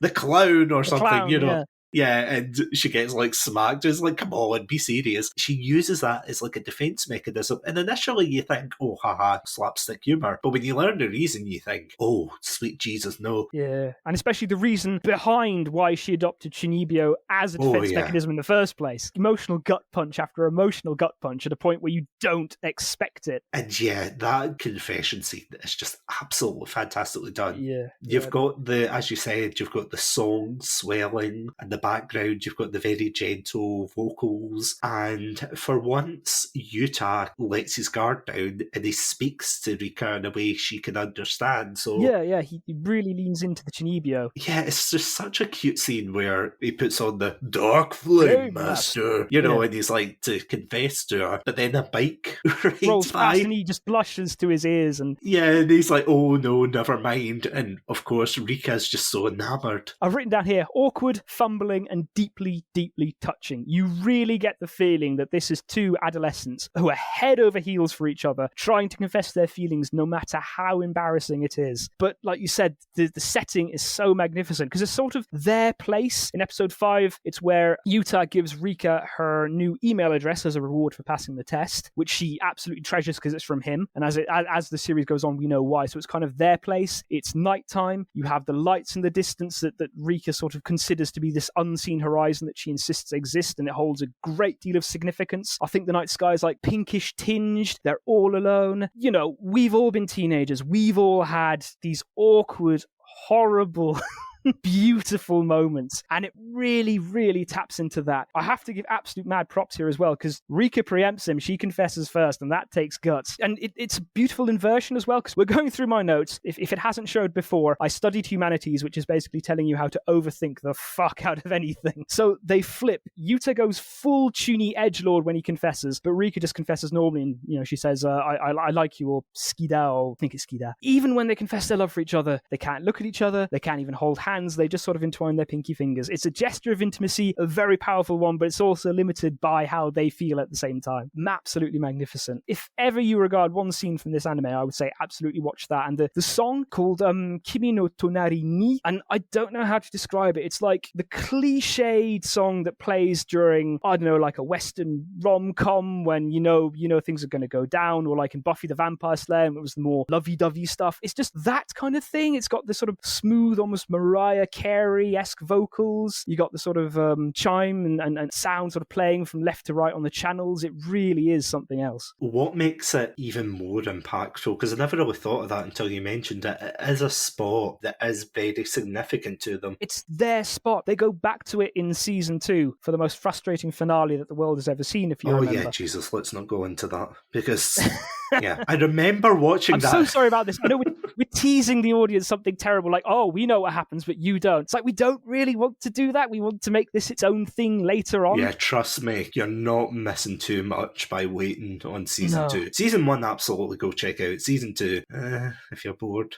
the clown or something, clown, Yeah, and she gets smacked. It's come on, be serious. She uses that as a defense mechanism. And initially you think, oh, haha, slapstick humor. But when you learn the reason, you think, oh, sweet Jesus, no. Yeah, and especially the reason behind why she adopted Chunibyo as a defense mechanism in the first place. Emotional gut punch after emotional gut punch at a point where you don't expect it. And that confession scene is just absolutely fantastically done. Yeah. You've got as you said, you've got the song swelling and the background, you've got the very gentle vocals, and for once Yuta lets his guard down and he speaks to Rika in a way she can understand. So he really leans into the Chunibyo. It's just such a cute scene where he puts on the dark flame master, and he's to confess to her, but then a bike rolls by past and he just blushes to his ears, and and he's like, oh no, never mind. And of course Rika's just so enamoured. I've written down here, awkward, fumbling thrilling and deeply, deeply touching. You really get the feeling that this is two adolescents who are head over heels for each other, trying to confess their feelings no matter how embarrassing it is. But like you said, the setting is so magnificent because it's sort of their place. In episode 5, it's where Yuta gives Rika her new email address as a reward for passing the test, which she absolutely treasures because it's from him. And as the series goes on, we know why. So it's kind of their place. It's nighttime. You have the lights in the distance that Rika sort of considers to be this unseen horizon that she insists exist, and it holds a great deal of significance. I think the night sky is like pinkish tinged. They're all alone. You know, we've all been teenagers. We've all had these awkward, horrible beautiful moments, and it really, really taps into that. I have to give absolute mad props here as well, because Rika preempts him. She confesses first, and that takes guts. And it's a beautiful inversion as well, because we're going through my notes. If it hasn't showed before, I studied humanities, which is basically telling you how to overthink the fuck out of anything. So they flip. Yuta goes full Chuni edgelord when he confesses, but Rika just confesses normally, and you know, she says, I like you, or skida, or I think it's skida. Even when they confess their love for each other, they can't look at each other, they can't even hold hands. They just sort of entwine their pinky fingers. It's a gesture of intimacy, a very powerful one, but it's also limited by how they feel at the same time. Absolutely magnificent. If ever you regard one scene from this anime, I would say absolutely watch that. And the song called Kimi no Tonari ni, and I don't know how to describe it. It's like the cliched song that plays during, I don't know, like a Western rom-com when you know things are going to go down, or like in Buffy the Vampire Slayer, it was the more lovey-dovey stuff. It's just that kind of thing. It's got this sort of smooth, almost Mariah Carey-esque vocals. You got the sort of chime and sound sort of playing from left to right on the channels. It really is something else. What makes it even more impactful, because I never really thought of that until you mentioned it, it is a spot that is very significant to them. It's their spot. They go back to it in season 2 for the most frustrating finale that the world has ever seen, if you remember. Oh yeah, Jesus, let's not go into that, because yeah, I remember watching that. I'm so sorry about this. I know we're teasing the audience something terrible, like, oh, we know what happens, but you don't. It's like, we don't really want to do that. We want to make this its own thing later on. Yeah, trust me, you're not missing too much by waiting on season 2. Season 1, absolutely go check out. Season 2, if you're bored.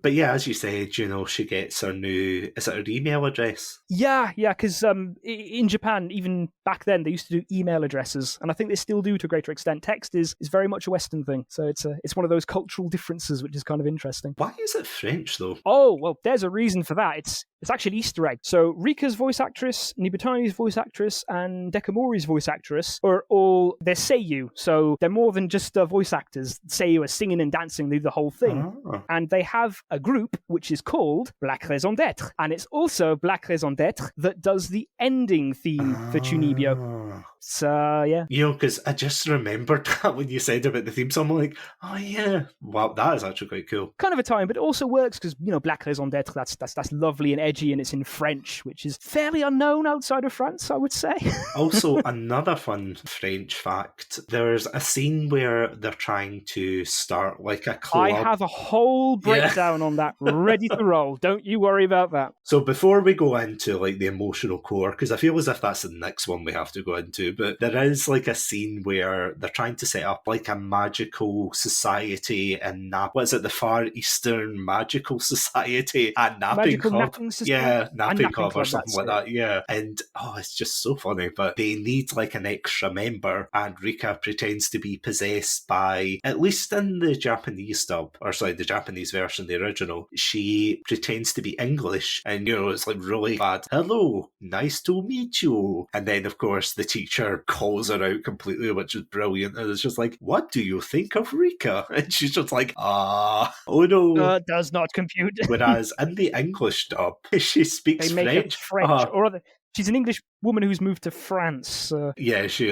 But yeah, as you said, you know, she gets her new, is it her email address? Yeah, because in Japan, even back then, they used to do email addresses, and I think they still do to a greater extent. Text is very much a Western thing, so it's one of those cultural differences, which is kind of interesting. Why is it French, though? Oh, well, there's a reason for that. It's actually Easter egg. So Rika's voice actress, Nibutani's voice actress, and Dekamori's voice actress are all, they're seiyuu, so they're more than just voice actors. Seiyuu are singing and dancing, they do the whole thing. Oh. And they have a group which is called Black Raison d'être, and it's also Black Raison d'être that does the ending theme for Chunibyo. So, yeah. You know, because I just remembered that when you said about the theme song, I'm like, oh yeah, wow, that is actually quite cool. Kind of a time, but it also works because, you know, Black Raison d'être, that's lovely and edgy, and it's in French, which is fairly unknown outside of France, I would say. Also, another fun French fact, there's a scene where they're trying to start like a club. I have a whole breakdown on that ready to roll. Don't you worry about that. So before we go into like the emotional core, because I feel as if that's the next one we have to go into, but there is like a scene where they're trying to set up like a magical society in what is it, the Far Eastern Magical Society at Napping Club. Yeah, Napping Club or something like that, yeah. And it's just so funny, but they need like an extra member, and Rika pretends to be possessed by, at least in the Japanese dub, or sorry, the Japanese version, the original, she pretends to be English, and you know, it's like really bad. Hello, nice to meet you. And then of course the teacher calls her out completely, which is brilliant, and it's just like, what do you think of Rika? And she's just like, oh no. Does not compute. Whereas in the English dub, she speaks they make French. It French or other. She's an English woman who's moved to France. Yeah, she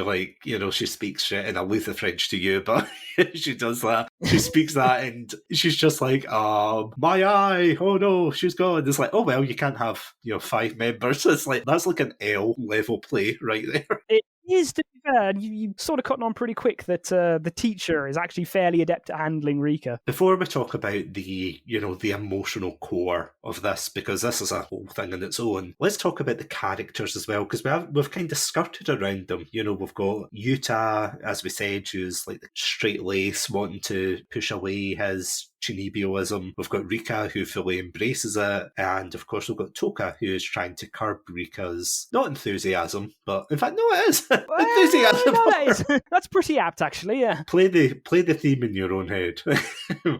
she speaks and I'll leave the French to you, but she does that. She speaks that, and she's just like, my eye, oh no, she's gone. It's like, oh well, you can't have 5 members. It's like, that's like an L level play right there. It is, to be fair, and you sort of caught on pretty quick that the teacher is actually fairly adept at handling Rika. Before we talk about the emotional core of this, because this is a whole thing on its own, let's talk about the characters as well, because we've kind of skirted around them. We've got Yuta, as we said, who's like the straight lace, wanting to push away his Chunibyoism. We've got Rika, who fully embraces it, and of course we've got Toka, who is trying to curb Rika's, not enthusiasm, but in fact, no, it is. Enthusiasm. No, that's pretty apt, actually, yeah. Play the theme in your own head.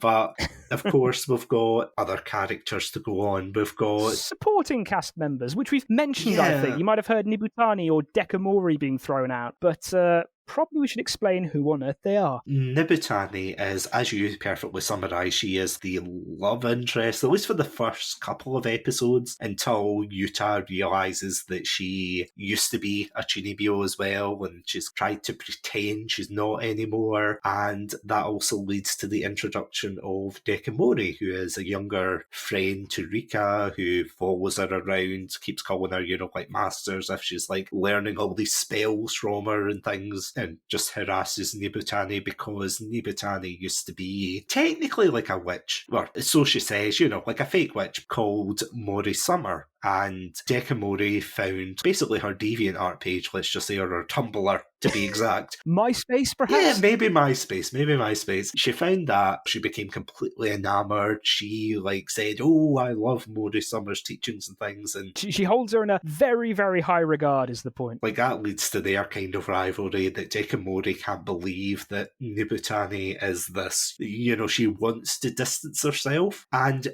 But of course, we've got other characters to go on. We've got supporting cast members, which we've mentioned, I think. You might have heard Nibutani or Dekamori being thrown out, but probably we should explain who on earth they are. Nibutani is, as you perfectly summarised, she is the love interest, at least for the first couple of episodes, until Yuta realises that she used to be a Chunibyo as well, and she's tried to pretend she's not anymore, and that also leads to the introduction of Dekamori, who is a younger friend to Rika, who follows her around, keeps calling her, like masters, if she's like learning all these spells from her and things, and just harasses Nibutani because Nibutani used to be technically like a witch, or so she says, like a fake witch called Mori Summer. And Dekamori found basically her DeviantArt page, let's just say, or her Tumblr to be exact. MySpace, perhaps? Yeah, maybe MySpace. She found that, she became completely enamoured. She said, "Oh, I love Mori Summer's teachings and things," and she holds her in a very, very high regard, is the point. That leads to their kind of rivalry, that Dekamori can't believe that Nibutani is this. She wants to distance herself, and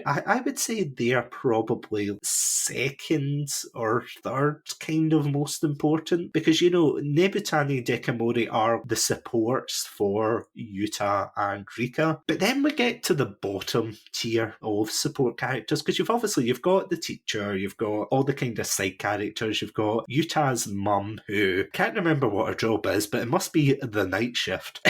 I would say they're probably second or third kind of most important, because Nibutani and Dekamori are the supports for Yuta and Rika, but then we get to the bottom tier of support characters, because you've got the teacher, you've got all the kind of side characters, you've got Yuta's mum, who can't remember what her job is, but it must be the night shift.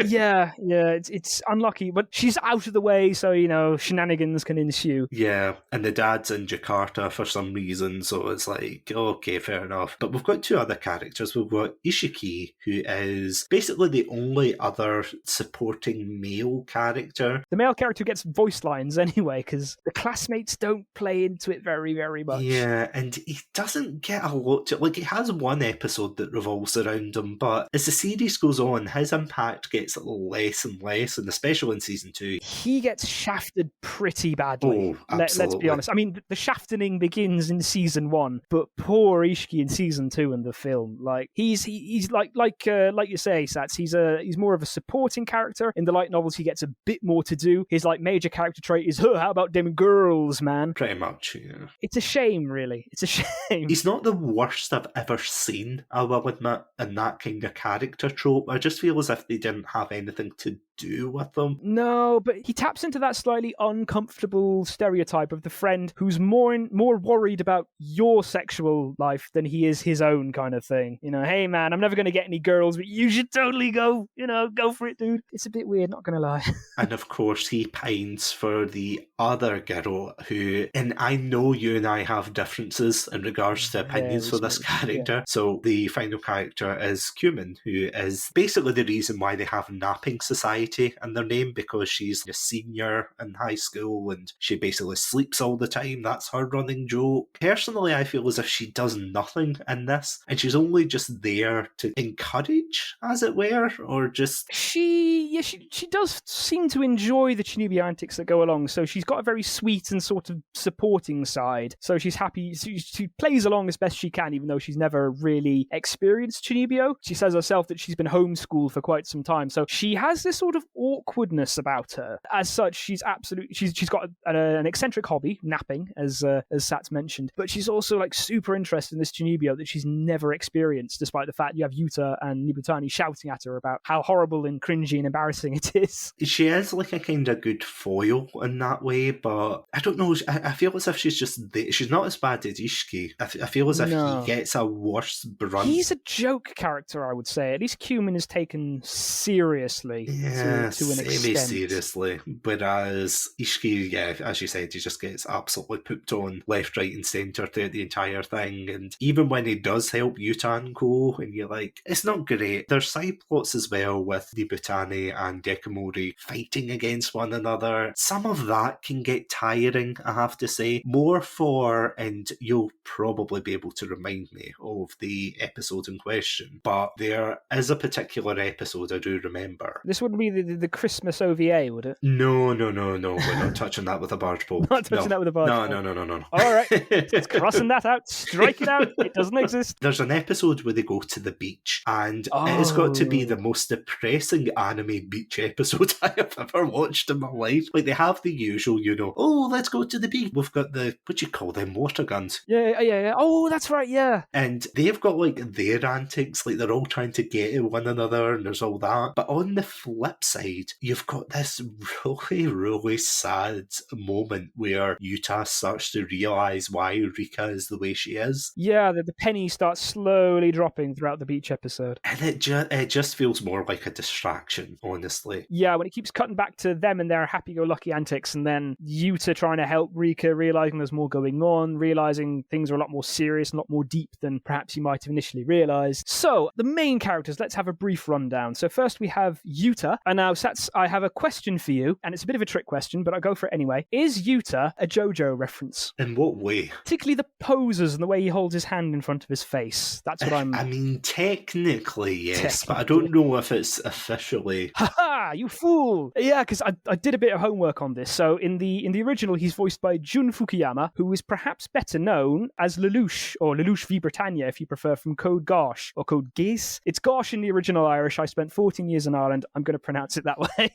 yeah, it's unlucky, but she's out of the way, so shenanigans can ensue. Yeah, and the dad's in Jakarta for some reason, so it's like, okay, fair enough. But we've got two other characters. We've got Ishiki, who is basically the only other supporting male character. The male character gets voice lines anyway, because the classmates don't play into it very, very much. Yeah, and he doesn't get a lot to... he has one episode that revolves around him, but as the series goes on, his impact gets less and less, and especially in season 2. He gets shafted pretty badly. Oh, absolutely. Let's be honest. I mean, the shafting begins in season 1, but poor Ishiki in season 2 in the film. He's like you say, Sats. He's more of a supporting character. In the light novels, he gets a bit more to do. His major character trait is, how about them girls, man? Pretty much, yeah. It's a shame, really. It's a shame. He's not the worst I've ever seen, I will admit, in that kind of character trope. I just feel as if they didn't have anything to do with them. No, but he taps into that slightly uncomfortable stereotype of the friend who's more worried about your sexual life than he is his own, kind of thing. Hey man, I'm never going to get any girls, but you should totally go for it, dude. It's a bit weird, not going to lie. And of course he pines for the other girl who, and I know you and I have differences in regards to opinions for this character. Yeah. So the final character is Cumin, who is basically the reason why they have Napping Society in their name, because she's a senior in high school and she basically sleeps all the time. That's her running joke. Personally, I feel as if she does nothing in this, and she's only just there to encourage, as it were, or just... She does seem to enjoy the Chunibyo antics that go along, so she's got a very sweet and sort of supporting side. So she's happy, she plays along as best she can, even though she's never really experienced Chunibyo. She says herself that she's been homeschooled for quite some time, so she has this sort of awkwardness about her. As such, she's got an eccentric hobby, napping, as Sats mentioned, but she's also super interested in this Chunibyo that she's never experienced, despite the fact you have Yuta and Nibutani shouting at her about how horrible and cringy and embarrassing it is. She is a kind of good foil in that way, but I don't know, I feel as if she's just there. She's not as bad as Ishiki. I feel as if he gets a worse brunt. He's a joke character, I would say. At least Cumin is taken seriously. Yeah, to an extent. Semi-seriously. Whereas Ishiki, as you said, he just gets absolutely pooped on left, right and centre throughout the entire thing. And even when he does help Yuta and go, and you're like, it's not great. There's side plots as well with Nibutani and Dekamori fighting against one another. Some of that can get tiring, I have to say. More for, and you'll probably be able to remind me of the episode in question, but there is a particular episode I do remember. This would be the Christmas OVA, would it? No. We're not touching that with a barge pole. Not touching that with a barge pole. No. All right. It's crossing that out. Strike it out. It doesn't exist. There's an episode where they go to the beach, and it has got to be the most depressing anime beach episode I have ever watched in my life. Like, they have the usual, let's go to the beach. We've got what do you call them, water guns. Yeah. Oh, that's right, yeah. And they've got, like, their antics, like, they're all trying to get at one another, and there's all that. But on the flip side, you've got this really, really sad moment where Yuta starts to realise why Rika is the way she is. Yeah, the penny starts slowly dropping throughout the beach episode. And it just feels more like a distraction, honestly. Yeah, when it keeps cutting back to them and their happy-go-lucky antics, and then Yuta trying to help Rika, realising there's more going on, realising things are a lot more serious, a lot more deep than perhaps you might have initially realised. So, the main characters, let's have a brief rundown. So first we have Yuta, and now Sats, I have a question for you, and it's a bit of a trick question, but I'll go for it anyway. Is Yuta a JoJo reference? In what way? Particularly the poses and the way he holds his hand in front of his face. That's what I'm... I mean, technically, yes, but I don't know if it's officially... Haha, you fool! Yeah, because I did a bit of homework on this. So in the original, he's voiced by Jun Fukuyama, who is perhaps better known as Lelouch, or Lelouch v Britannia, if you prefer, from Code Gosh, or Code Geass. It's Gosh in the original Irish. I spent 14 years in Ireland. I'm going to pronounce it that way.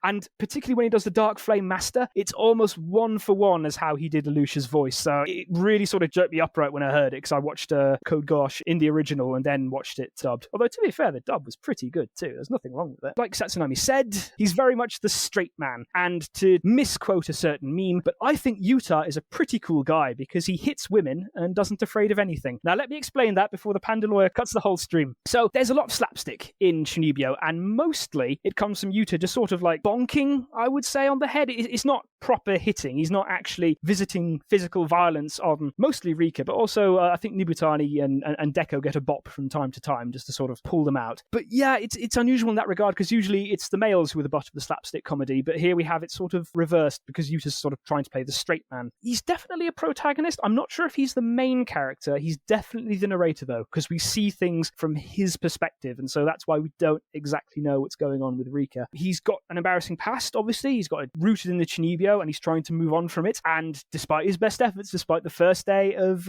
And particularly when he does the Dark Flame Master, it's almost one for one as how he did Lelouch's voice. So it really sort of jerked me upright when I heard it, because I watched Code Gosh in the original and then watched it dubbed. Although, to be fair, the dub was pretty good too. There's nothing wrong with it. Like Satsunami said, he's very much the straight man. And to misquote a certain meme, but I think Yuta is a pretty cool guy because he hits women and doesn't afraid of anything. Now, let me explain that before the Panda Lawyer cuts the whole stream. So there's a lot of slapstick in Chunibyo, and mostly it comes from Yuta just sort of like bonking, I would say, on the head. It's not proper hitting. He's not actually visiting physical violence on mostly Rika, but also I think Nibutani and Deko get a bop from time to time just to sort of pull them out. But yeah, it's unusual in that regard because usually it's the males who are the butt of the slapstick comedy, but here we have it sort of reversed because Yuta's sort of trying to play the straight man. He's definitely a protagonist. I'm not sure if he's the main character. He's definitely the narrator though, because we see things from his perspective, and so that's why we don't exactly know what's going on with Rika. He's got an embarrassing past, obviously. He's got it rooted in the Chunibyo, and he's trying to move on from it. And despite his best efforts, despite the first day of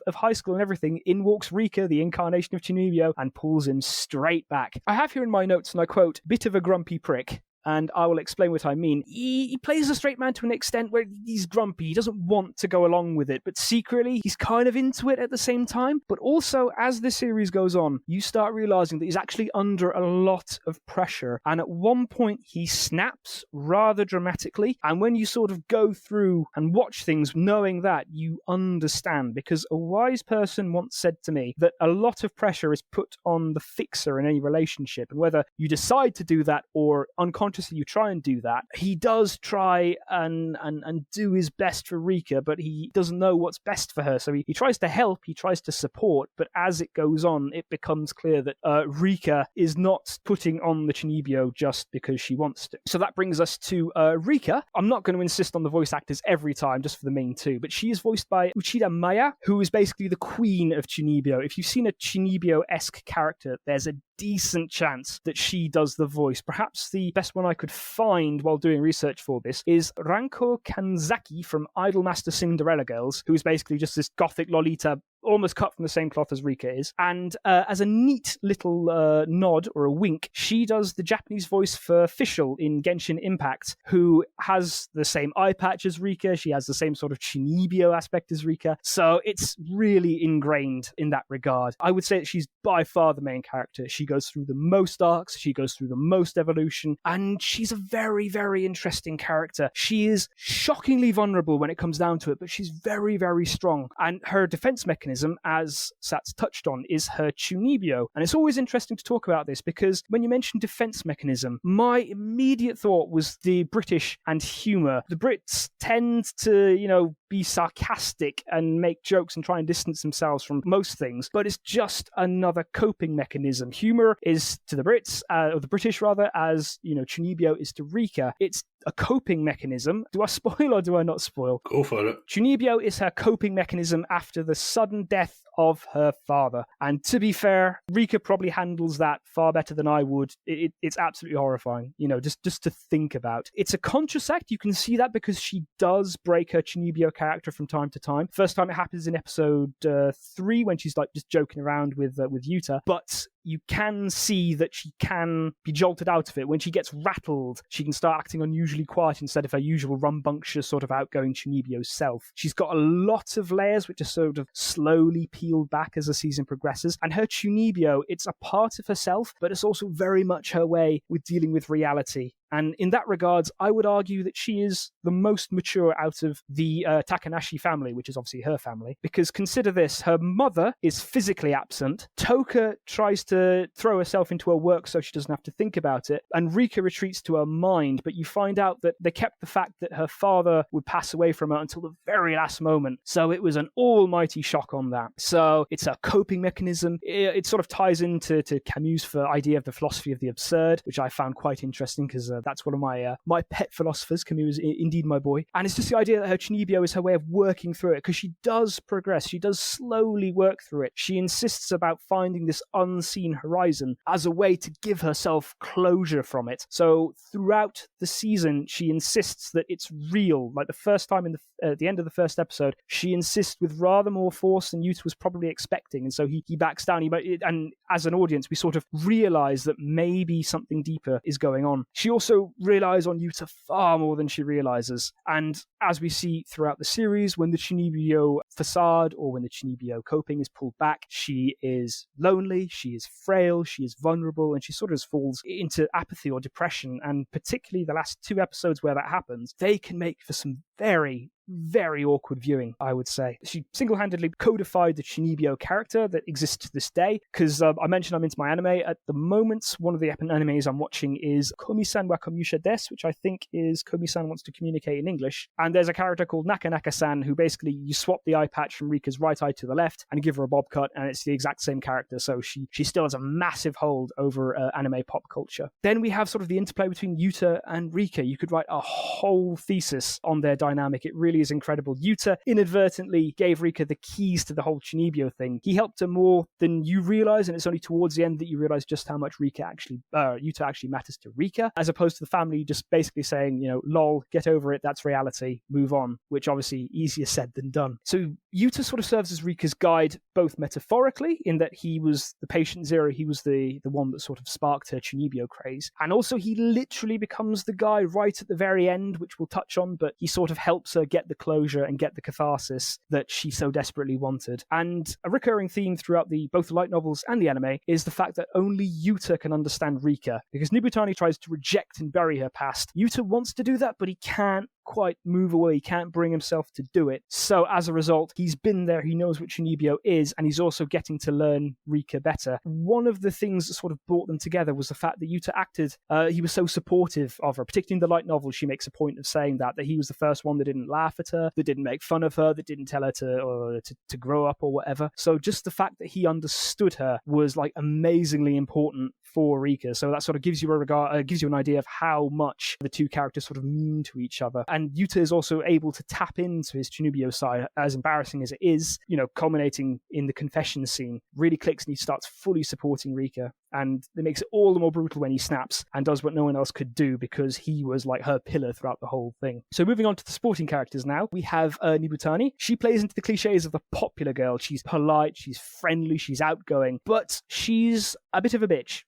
high school and everything, in walks Rika, the incarnation of Chunibyo, and pulls him straight back. I have here in my notes, and I quote, "Bit of a grumpy prick." And I will explain what I mean. He plays a straight man to an extent where he's grumpy. He doesn't want to go along with it, but secretly he's kind of into it at the same time. But also, as the series goes on, you start realizing that he's actually under a lot of pressure. And at one point, he snaps rather dramatically. And when you sort of go through and watch things knowing that, you understand. Because a wise person once said to me that a lot of pressure is put on the fixer in any relationship. And whether you decide to do that or unconsciously you try and do that, he does try and do his best for Rika, but he doesn't know what's best for her. So he tries to help, he tries to support, but as it goes on, it becomes clear that Rika is not putting on the Chunibyo just because she wants to. So that brings us to Rika. I'm not going to insist on the voice actors every time, just for the main two, but she is voiced by Uchida Maya, who is basically the queen of Chunibyo. If you've seen a Chunibyo-esque character, there's a decent chance that she does the voice. Perhaps the best one I could find while doing research for this is Ranko Kanzaki from Idolmaster Cinderella Girls, who is basically just this gothic Lolita almost cut from the same cloth as Rika is. And as a neat little nod or a wink, she does the Japanese voice for Fischl in Genshin Impact, who has the same eye patch as Rika. She has the same sort of Chunibyo aspect as Rika. So it's really ingrained in that regard. I would say that she's by far the main character. She goes through the most arcs, she goes through the most evolution, and she's a very, very interesting character. She is shockingly vulnerable when it comes down to it, but she's very, very strong. And her defense mechanism, as Sats touched on, is her Chunibyo. And it's always interesting to talk about this because when you mention defense mechanism, my immediate thought was the British and humour. The Brits tend to, be sarcastic and make jokes and try and distance themselves from most things, but it's just another coping mechanism. Humour is to the Brits, or the British rather, as, Chunibyo is to Rika. It's a coping mechanism. Do I spoil or do I not spoil? Go for it. Chunibyo is her coping mechanism after the sudden death of her father. And to be fair, Rika probably handles that far better than I would. It's absolutely horrifying, just to think about. It's a conscious act. You can see that because she does break her Chunibyo character from time to time. First time it happens in episode 3 when she's like just joking around with Yuta, but you can see that she can be jolted out of it. When she gets rattled, she can start acting unusually quiet instead of her usual rambunctious sort of outgoing Chunibyo self. She's got a lot of layers which are sort of slowly peeled back as the season progresses, and her Chunibyo, it's a part of herself, but it's also very much her way with dealing with reality. And in that regards, I would argue that she is the most mature out of the Takanashi family, which is obviously her family. Because consider this, her mother is physically absent. Toka tries to throw herself into her work so she doesn't have to think about it. And Rika retreats to her mind, but you find out that they kept the fact that her father would pass away from her until the very last moment. So it was an almighty shock on that. So it's a coping mechanism. It sort of ties into Camus' idea of the philosophy of the absurd, which I found quite interesting because that's one of my pet philosophers. Camus is indeed my boy. And it's just the idea that her Chunibyo is her way of working through it, because she does progress. She does slowly work through it. She insists about finding this unseen horizon as a way to give herself closure from it. So throughout the season, she insists that it's real. Like the first time at the end of the first episode, she insists with rather more force than Yuta was probably expecting. And so he backs down. And as an audience, we sort of realize that maybe something deeper is going on. She also relies on Yuta far more than she realizes. And as we see throughout the series, when the Chunibyo facade or when the Chunibyo coping is pulled back, she is lonely, she is frail, she is vulnerable, and she sort of falls into apathy or depression. And particularly the last 2 episodes where that happens, they can make for some very, very awkward viewing, I would say. She single-handedly codified the Chunibyo character that exists to this day, because I mentioned I'm into my anime. At the moment, one of the animes I'm watching is Komi-san wa Komusha desu, which I think is Komi-san wants to communicate in English. And there's a character called Naka-Naka-san who basically you swap the eye patch from Rika's right eye to the left and give her a bob cut, and it's the exact same character. So she still has a massive hold over anime pop culture. Then we have sort of the interplay between Yuta and Rika. You could write a whole thesis on their dynamic. It really is incredible. Yuta inadvertently gave Rika the keys to the whole Chunibyo thing. He helped her more than you realize, and it's only towards the end that you realize just how much Yuta actually matters to Rika, as opposed to the family just basically saying, lol, get over it, that's reality, move on, which obviously easier said than done. So Yuta sort of serves as Rika's guide, both metaphorically, in that he was the patient zero, he was the one that sort of sparked her Chunibyo craze, and also he literally becomes the guy right at the very end, which we'll touch on, but he sort of helps her get the closure and get the catharsis that she so desperately wanted. And a recurring theme throughout both the light novels and the anime is the fact that only Yuta can understand Rika, because Nibutani tries to reject and bury her past. Yuta wants to do that, but he can't quite move away. He can't bring himself to do it. So as a result, he's been there, he knows what Chunibyo is, and he's also getting to learn Rika better. One of the things that sort of brought them together was the fact that Yuta he was so supportive of her, particularly in the light novel. She makes a point of saying that he was the first one that didn't laugh at her, that didn't make fun of her, that didn't tell her to grow up or whatever. So just the fact that he understood her was like amazingly important for Rika. So that sort of gives you an idea of how much the two characters sort of mean to each other. And Yuta is also able to tap into his Chunibyo side, as embarrassing as it is, culminating in the confession scene, really clicks and he starts fully supporting Rika. And it makes it all the more brutal when he snaps and does what no one else could do, because he was like her pillar throughout the whole thing. So moving on to the sporting characters now, we have Nibutani. She plays into the cliches of the popular girl. She's polite, she's friendly, she's outgoing, but she's a bit of a bitch.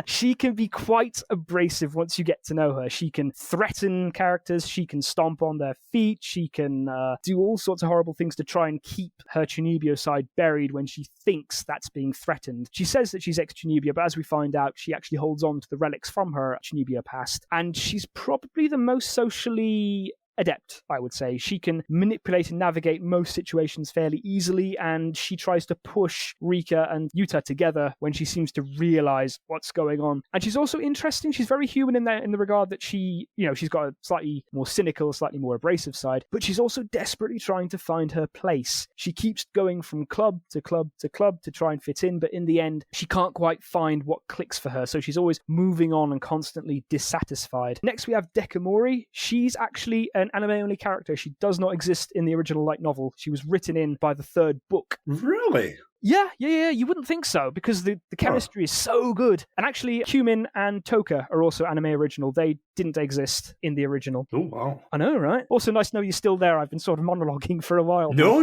She can be quite abrasive once you get to know her. She can threaten characters, she can stomp on their feet, she can do all sorts of horrible things to try and keep her Chunibyo side buried when she thinks that's being threatened. She says that she's ex-Chunibyo, but as we find out, she actually holds on to the relics from her Chunibyo past, and she's probably the most socially adept, I would say. She can manipulate and navigate most situations fairly easily, and she tries to push Rika and Yuta together when she seems to realize what's going on. And she's also interesting. She's very human in the regard that she's got a slightly more cynical, slightly more abrasive side, but she's also desperately trying to find her place. She keeps going from club to club to club to try and fit in, but in the end, she can't quite find what clicks for her, so she's always moving on and constantly dissatisfied. Next, we have Dekamori. She's actually an 100% anime-only character. She does not exist in the original light novel. She was written in by the third book. Really? Yeah. You wouldn't think so, because the chemistry is so good. And actually, Cumin and Toka are also anime original. They didn't exist in the original. Oh, wow. I know, right? Also nice to know you're still there. I've been sort of monologuing for a while. No.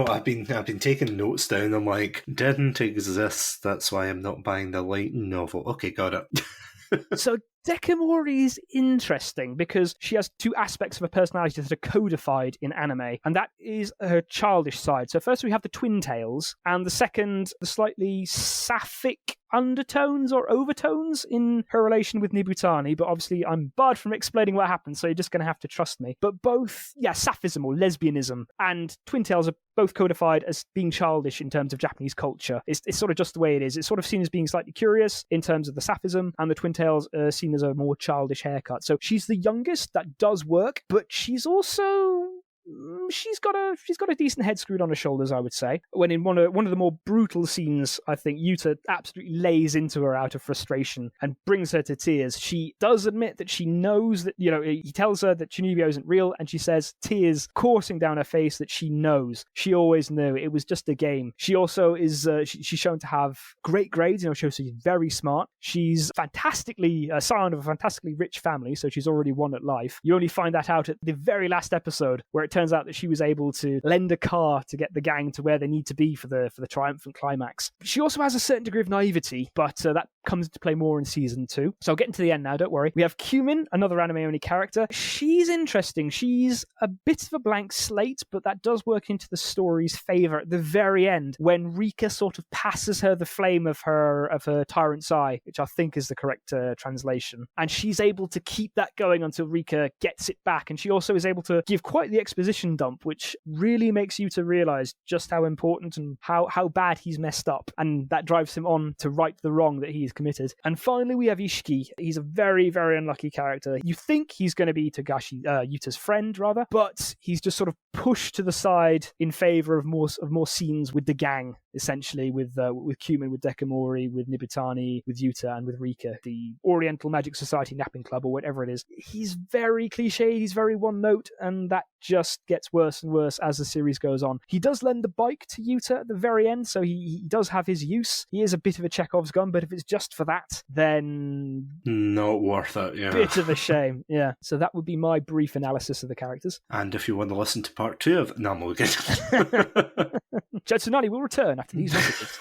I've been taking notes down. I'm like, didn't exist. That's why I'm not buying the light novel. Okay, got it. So Dekamori is interesting because she has two aspects of her personality that are codified in anime, and that is her childish side. So first we have the twin tails, and the second, the slightly sapphic undertones or overtones in her relation with Nibutani, but obviously I'm barred from explaining what happened, so you're just going to have to trust me. But both, sapphism or lesbianism and twin tails are both codified as being childish in terms of Japanese culture. It's sort of just the way it is. It's sort of seen as being slightly curious in terms of the sapphism, and the twin tails are seen as a more childish haircut. So she's the youngest, that does work, but she's also... She's got a decent head screwed on her shoulders, I would say. When in one of the more brutal scenes, I think Yuta absolutely lays into her out of frustration and brings her to tears. She does admit that she knows that, he tells her that Chunibyo isn't real, and she says, tears coursing down her face, that she knows. She always knew. It was just a game. She also is, she's shown to have great grades. She's very smart. She's fantastically, scion of a fantastically rich family, so she's already won at life. You only find that out at the very last episode, where it turns out that she was able to lend a car to get the gang to where they need to be for the triumphant climax. She also has a certain degree of naivety, but that comes into play more in season 2. So I'll get into the end now, don't worry. We have Cumin, another anime-only character. She's interesting. She's a bit of a blank slate, but that does work into the story's favour at the very end, when Rika sort of passes her the flame of her tyrant's eye, which I think is the correct translation. And she's able to keep that going until Rika gets it back, and she also is able to give quite the exposition dump, which really makes you to realise just how important and how bad he's messed up, and that drives him on to right the wrong that he's committed. And finally we have Ishiki. He's a very, very unlucky character. You think he's going to be Yuta's friend, rather, but he's just sort of pushed to the side in favour of more scenes with the gang, essentially, with Cumin, with Dekamori, with Nibutani, with Yuta, and with Rika, the Oriental Magic Society napping club, or whatever it is. He's very cliche, he's very one note, and that just gets worse and worse as the series goes on. He does lend the bike to Yuta at the very end, so he does have his use. He is a bit of a Chekhov's gun, but if it's just for that, then... not worth it, yeah. Bit of a shame, yeah. So that would be my brief analysis of the characters. And if you want to listen to part 2 of... No, I'm all good. Chatsunami will return after these messages.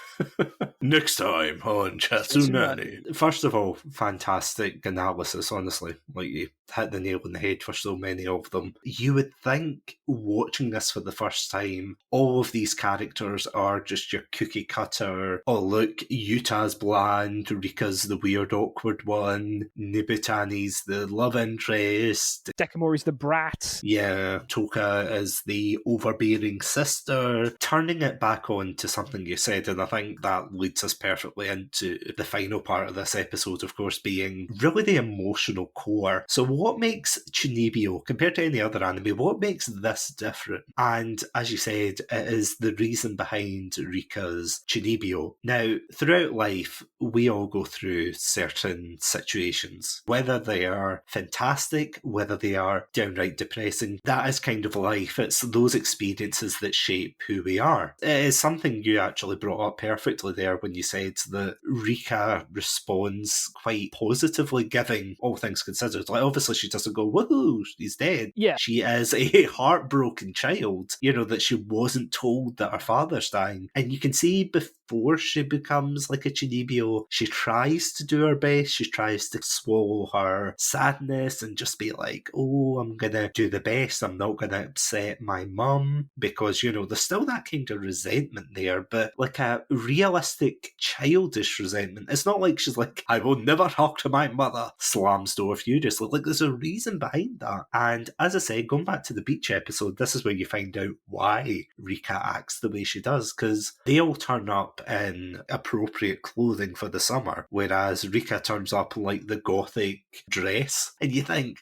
Next time on Chatsunami. First of all, fantastic analysis, honestly. Like, you hit the nail on the head for so many of them. You would think, watching this for the first time, all of these characters are just your cookie cutter. Oh, look, Yuta's bland, Rika's the weird, awkward one, Nibutani's the love interest, Dekamori's the brat. Yeah, Toka is the overbearing sister. Turning it back on to something you said, and I think that leads us perfectly into the final part of this episode, of course, being really the emotional core. So what makes Chunibyo, compared to any other anime, what makes this different? And as you said, it is the reason behind Rika's Chunibyo. Now, throughout life, we all go through certain situations, whether they are fantastic, whether they are downright depressing. That is kind of life. It's those experiences that shape who we are. It is something you actually brought up perfectly there when you said that Rika responds quite positively, giving all things considered. Like, obviously she doesn't go, woohoo, he's dead. Yeah. She is a heartbroken child, that she wasn't told that her father's dying. And you can see before she becomes like a Chunibyo, she tries to do her best. She tries to swallow her sadness and just be like, oh, I'm going to do the best. I'm not going to upset my mum, because, there's still that kind of resentment there, but like a realistic childish resentment. It's not like she's like, I will never talk to my mother, slams door furiously. Like, there's a reason behind that. And as I say, going back to the beach episode, this is where you find out why Rika acts the way she does, because they all turn up in appropriate clothing for the summer, whereas Rika turns up in like the gothic dress, and you think,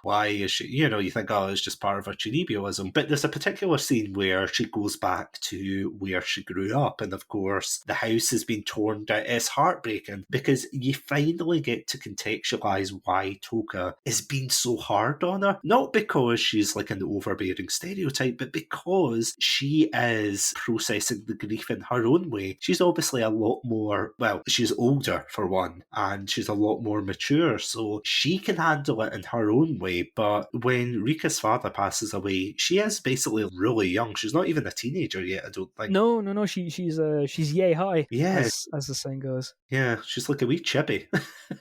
why is she, you think, oh, it's just part of her Chunibyoism. But there's a particular scene where she goes back to where she grew up, and of course the house has been torn down. It's heartbreaking, because you finally get to contextualise why Toka is being so hard on her. Not because she's like an overbearing stereotype, but because she is processing the grief in her own way. She's obviously a lot more, well, she's older for one, and she's a lot more mature, so she can handle it in her own way. But when Rika's father passes away, she is basically really young. She's not even a teenager yet, I don't think. No. She's yay high. Yeah. As the saying goes. Yeah, she's like a wee chibi.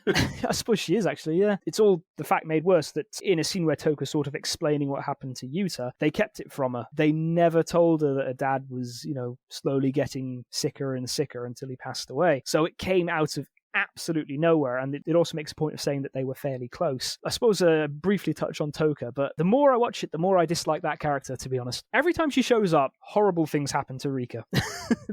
I suppose she is, actually, yeah. It's all the fact made worse that in a scene where Toka's sort of explaining what happened to Yuta, they kept it from her. They never told her that her dad was, slowly getting sicker and sicker until he passed away. So it came out of absolutely nowhere, and it also makes a point of saying that they were fairly close. I suppose briefly touch on Toka, but the more I watch it, the more I dislike that character, to be honest. Every time she shows up, horrible things happen to Rika.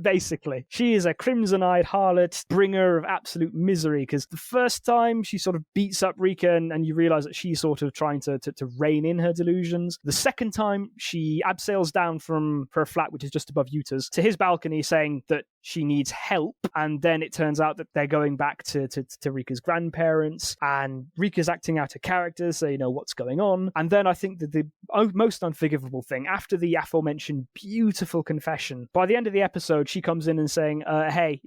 Basically, she is a crimson-eyed harlot, bringer of absolute misery, because the first time she sort of beats up Rika and you realize that she's sort of trying to rein in her delusions. The second time, she abseils down from her flat, which is just above Yuta's, to his balcony saying that she needs help, and then it turns out that they're going back to Rika's grandparents, and Rika's acting out a character, so you know what's going on. And then I think that the most unforgivable thing, after the aforementioned beautiful confession, by the end of the episode, she comes in and saying, hey,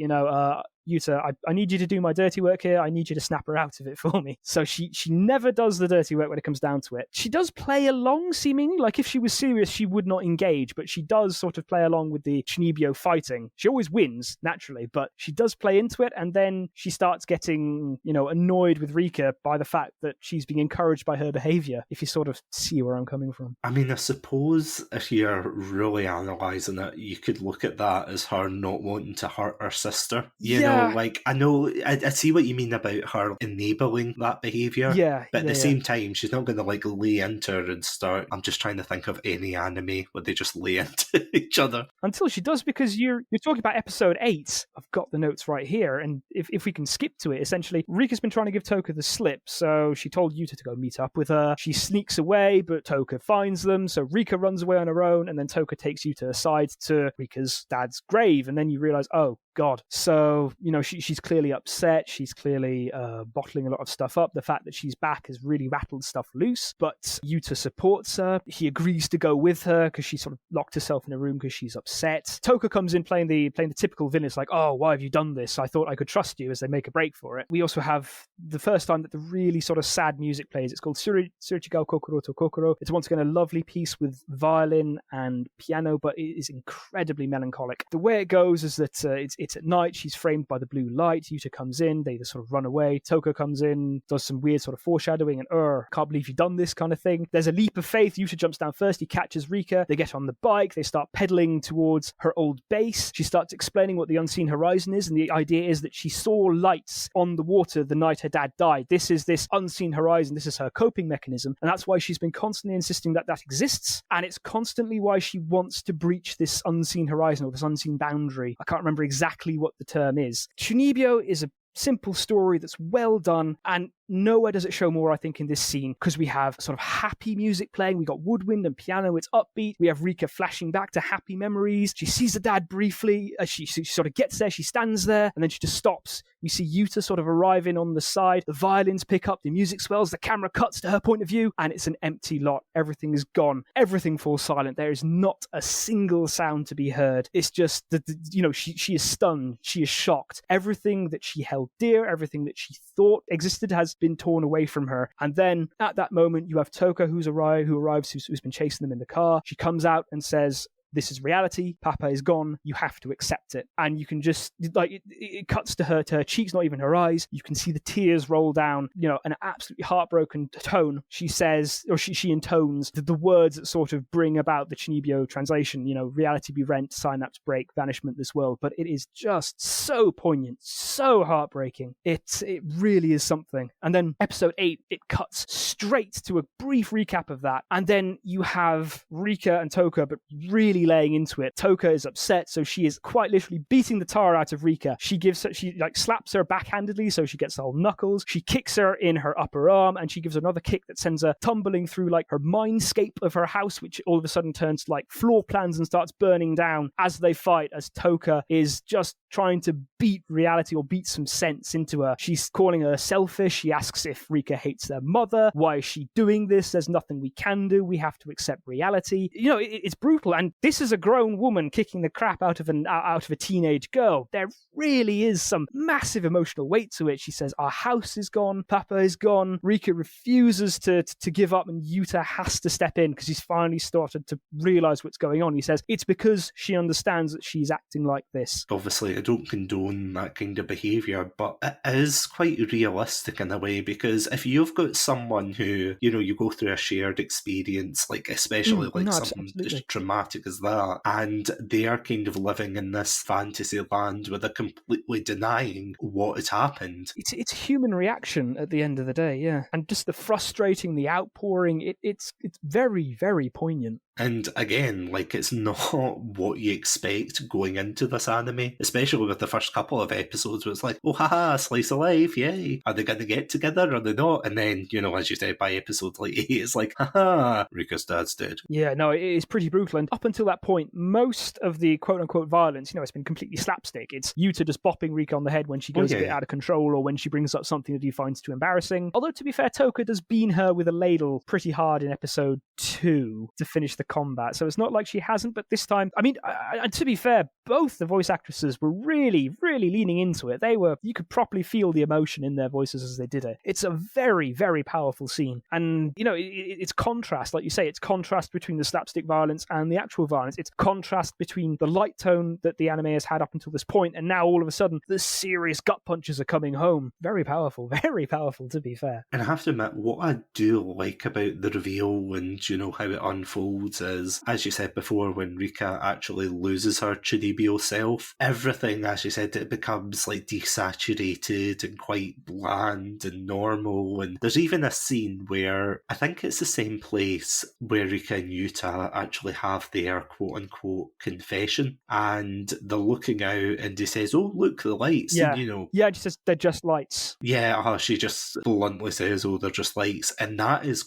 Yuta, I need you to do my dirty work here. I need you to snap her out of it for me. So she never does the dirty work when it comes down to it. She does play along, seemingly. Like, if she was serious, she would not engage, but she does sort of play along with the Chunibyo fighting. She always wins, naturally, but she does play into it, and then she starts getting, annoyed with Rika by the fact that she's being encouraged by her behavior, if you sort of see where I'm coming from. I mean, I suppose if you're really analysing it, you could look at that as her not wanting to hurt her sister. I know, I see what you mean about her enabling that behaviour. Yeah. But at the same time, she's not going to lay into her and start. I'm just trying to think of any anime where they just lay into each other. Until she does, because you're talking about episode 8. I've got the notes right here, and if we can skip to it, essentially, Rika's been trying to give Toka the slip, so she told Yuta to go meet up with her. She sneaks away, but Toka finds them, so Rika runs away on her own, and then Toka takes Yuta aside to Rika's dad's grave, and then you realise, oh, God. So, she's clearly upset. She's clearly bottling a lot of stuff up. The fact that she's back has really rattled stuff loose, but Yuta supports her. He agrees to go with her because she sort of locked herself in a room because she's upset. Toka comes in playing the typical villain. It's like, oh, why have you done this? I thought I could trust you, as they make a break for it. We also have the first time that the really sort of sad music plays. It's called Tsurechigao Kokoro to Kokoro. It's once again a lovely piece with violin and piano, but it is incredibly melancholic. The way it goes is that it's at night. She's framed by the blue light. Yuta comes in. They just sort of run away. Toka comes in, does some weird sort of foreshadowing and can't believe you've done this kind of thing. There's a leap of faith. Yuta jumps down first. He catches Rika. They get on the bike. They start pedaling towards her old base. She starts explaining what the unseen horizon is, and the idea is that she saw lights on the water the night her dad died. This is this unseen horizon. This is her coping mechanism, and that's why she's been constantly insisting that exists, and it's constantly why she wants to breach this unseen horizon or this unseen boundary. I can't remember exactly what the term is. Chunibyo is a simple story that's well done, and nowhere does it show more, I think, in this scene, because we have sort of happy music playing. We got woodwind and piano. It's upbeat. We have Rika flashing back to happy memories. She sees her dad briefly. She sort of gets there. She stands there, and then she just stops. You see Yuta sort of arriving on the side. The violins pick up. The music swells. The camera cuts to her point of view, and it's an empty lot. Everything is gone. Everything falls silent. There is not a single sound to be heard. It's just she is stunned. She is shocked. Everything that she held dear, everything that she thought existed, has been torn away from her. And then at that moment, you have Toka who's been chasing them in the car. She comes out and says, this is reality. Papa is gone. You have to accept it. And you can just, it cuts to her cheeks, not even her eyes. You can see the tears roll down, an absolutely heartbroken tone. She says, or she intones the words that sort of bring about the Chunibyo translation, reality be rent, synapse break, vanishment this world. But it is just so poignant, so heartbreaking. It really is something. And then episode 8, it cuts straight to a brief recap of that. And then you have Rika and Toka, but really laying into it. Toka is upset, so she is quite literally beating the tar out of Rika. She slaps her backhandedly, so she gets the whole knuckles. She kicks her in her upper arm, and she gives another kick that sends her tumbling through her mindscape of her house, which all of a sudden turns to floor plans and starts burning down as they fight, as Toka is just trying to beat reality or beat some sense into her. She's calling her selfish. She asks if Rika hates their mother. Why is she doing this? There's nothing we can do. We have to accept reality. You know, it's brutal. And this is a grown woman kicking the crap out of a teenage girl. There really is some massive emotional weight to it. She says, our house is gone. Papa is gone. Rika refuses to give up, and Yuta has to step in because he's finally started to realize what's going on. He says it's because she understands that she's acting like this. Obviously, I don't condone that kind of behaviour, but it is quite realistic in a way, because if you've got someone who, you know, you go through a shared experience, like especially something as traumatic as that, and they are kind of living in this fantasy land where they're completely denying what has happened. It's human reaction at the end of the day, yeah. And just the frustrating, the outpouring, it's very, very poignant. And again, like, it's not what you expect going into this anime, especially with the first couple of episodes where it's like, oh, haha, slice of life, yay. Are they going to get together? Are they not? And then, you know, as you said, by episode like 8, it's like, haha, Rika's dad's dead. Yeah, no, it is pretty brutal. And up until that point, most of the quote-unquote violence, you know, it's been completely slapstick. It's Yuta just bopping Rika on the head when she goes a bit out of control, or when she brings up something that he finds too embarrassing. Although, to be fair, Toka does bean her with a ladle pretty hard in episode 2 to finish the combat, so it's not like she hasn't. But this time, I mean, and to be fair, both the voice actresses were really, really leaning into it. You could properly feel the emotion in their voices as they did it. It's a very, very powerful scene, and you know, it's contrast, like you say, it's contrast between the slapstick violence and the actual violence. It's contrast between the light tone that the anime has had up until this point, and now all of a sudden the serious gut punches are coming home. Very powerful, to be fair. And I have to admit, what I do like about the reveal and, you know, how it unfolds is, as you said before, when Rika actually loses her Chunibyo self, everything, as you said, it becomes like desaturated and quite bland and normal. And there's even a scene where I think it's the same place where Rika and Yuta actually have their quote-unquote confession, and they're looking out and he says, oh, look, the lights. Yeah, and, you know, yeah, she says they're just lights. Yeah, she just bluntly says, oh, they're just lights. And that is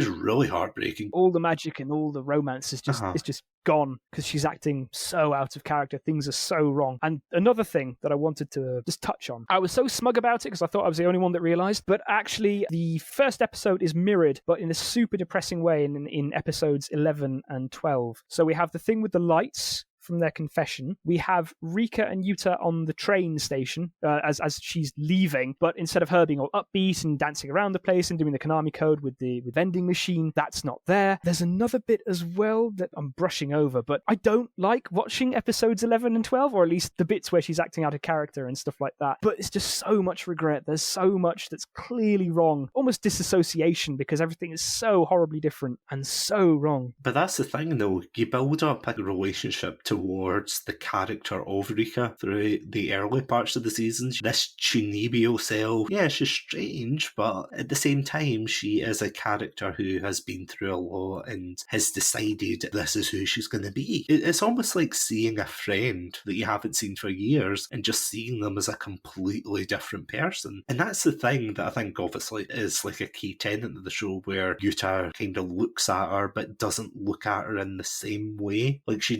really heartbreaking. All the magic and all the romance is just it's just gone because she's acting so out of character. Things are so wrong. And another thing that I wanted to just touch on, I was so smug about it because I thought I was the only one that realized, but actually the first episode is mirrored, but in a super depressing way in episodes 11 and 12. So we have the thing with the lights from their confession. We have Rika and Yuta on the train station as she's leaving, but instead of her being all upbeat and dancing around the place and doing the Konami code with the vending machine, that's not there. There's another bit as well that I'm brushing over, but I don't like watching episodes 11 and 12, or at least the bits where she's acting out of character and stuff like that. But it's just so much regret. There's so much that's clearly wrong, almost disassociation, because everything is so horribly different and so wrong. But that's the thing, though. You build up a relationship towards the character of Rika through the early parts of the season. This Chunibyo self, yeah, she's strange, but at the same time, she is a character who has been through a lot and has decided this is who she's going to be. It's almost like seeing a friend that you haven't seen for years and just seeing them as a completely different person. And that's the thing that I think obviously is like a key tenet of the show, where Yuta kind of looks at her but doesn't look at her in the same way. Like he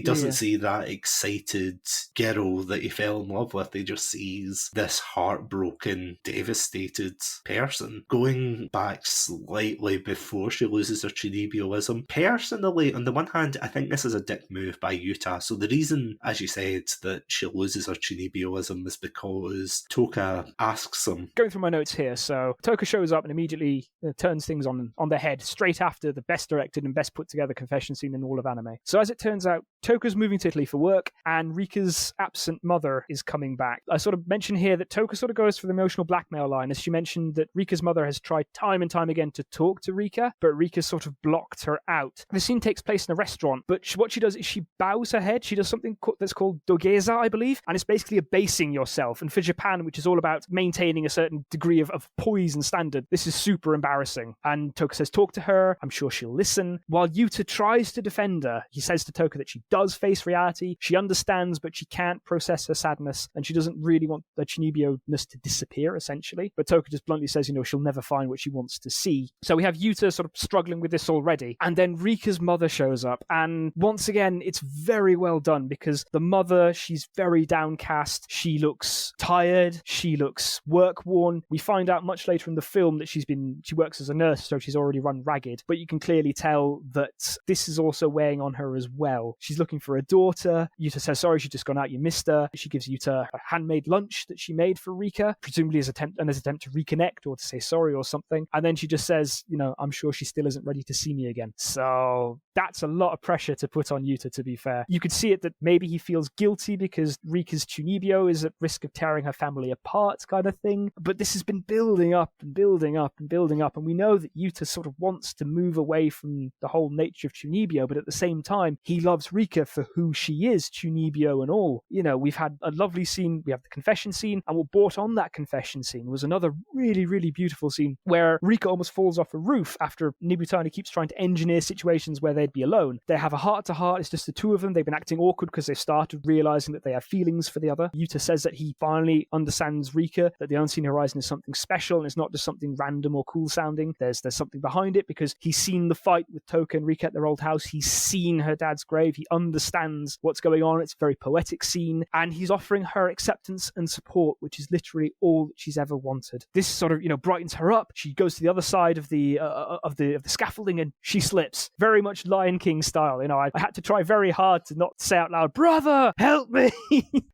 doesn't see that excited girl that he fell in love with. He just sees this heartbroken, devastated person. Going back slightly before she loses her Chunibyoism, personally, on the one hand, I think this is a dick move by Yuta. So the reason, as you said, that she loses her Chunibyoism is because Toka asks him. Going through my notes here, so Toka shows up and immediately turns things on their head straight after the best directed and best put together confession scene in all of anime. So as it turns out, Toka's moving to Italy for work, and Rika's absent mother is coming back. I sort of mention here that Toka sort of goes for the emotional blackmail line, as she mentioned that Rika's mother has tried time and time again to talk to Rika, but Rika sort of blocked her out. The scene takes place in a restaurant, but what she does is she bows her head. She does something that's called dogeza, I believe, and it's basically abasing yourself. And for Japan, which is all about maintaining a certain degree of poise and standard, this is super embarrassing. And Toka says, talk to her, I'm sure she'll listen. While Yuta tries to defend her, he says to Toka that she does face reality. She understands, but she can't process her sadness, and she doesn't really want the Chunibyo-ness to disappear, essentially. But Toka just bluntly says, she'll never find what she wants to see. So we have Yuta sort of struggling with this already. And then Rika's mother shows up. And once again, it's very well done, because the mother, she's very downcast. She looks tired. She looks work-worn. We find out much later in the film that she works as a nurse, so she's already run ragged. But you can clearly tell that this is also weighing on her as well. She's looking for a daughter. Yuta says, sorry, she's just gone out, you missed her. She gives Yuta a handmade lunch that she made for Rika, presumably as an attempt to reconnect or to say sorry or something. And then she just says, I'm sure she still isn't ready to see me again. So that's a lot of pressure to put on Yuta, to be fair. You could see it that maybe he feels guilty because Rika's Chunibyo is at risk of tearing her family apart, kind of thing. But this has been building up and building up and building up. And we know that Yuta sort of wants to move away from the whole nature of Chunibyo, but at the same time, he loves Rika for who she is, Chunibyo and all. We've had a lovely scene. We have the confession scene, and what brought on that confession scene was another really, really beautiful scene where Rika almost falls off a roof after Nibutani keeps trying to engineer situations where they'd be alone. They have a heart-to-heart. It's just the two of them. They've been acting awkward because they've started realizing that they have feelings for the other. Yuta says that he finally understands Rika, that the Unseen Horizon is something special, and it's not just something random or cool sounding. There's something behind it, because he's seen the fight with Toka and Rika at their old house. He's seen her dad's grave. He understands what's going on. It's a very poetic scene, and he's offering her acceptance and support, which is literally all that she's ever wanted. This sort of, brightens her up. She goes to the other side of the scaffolding, and she slips, very much Lion King style. I had to try very hard to not say out loud, "Brother, help me,"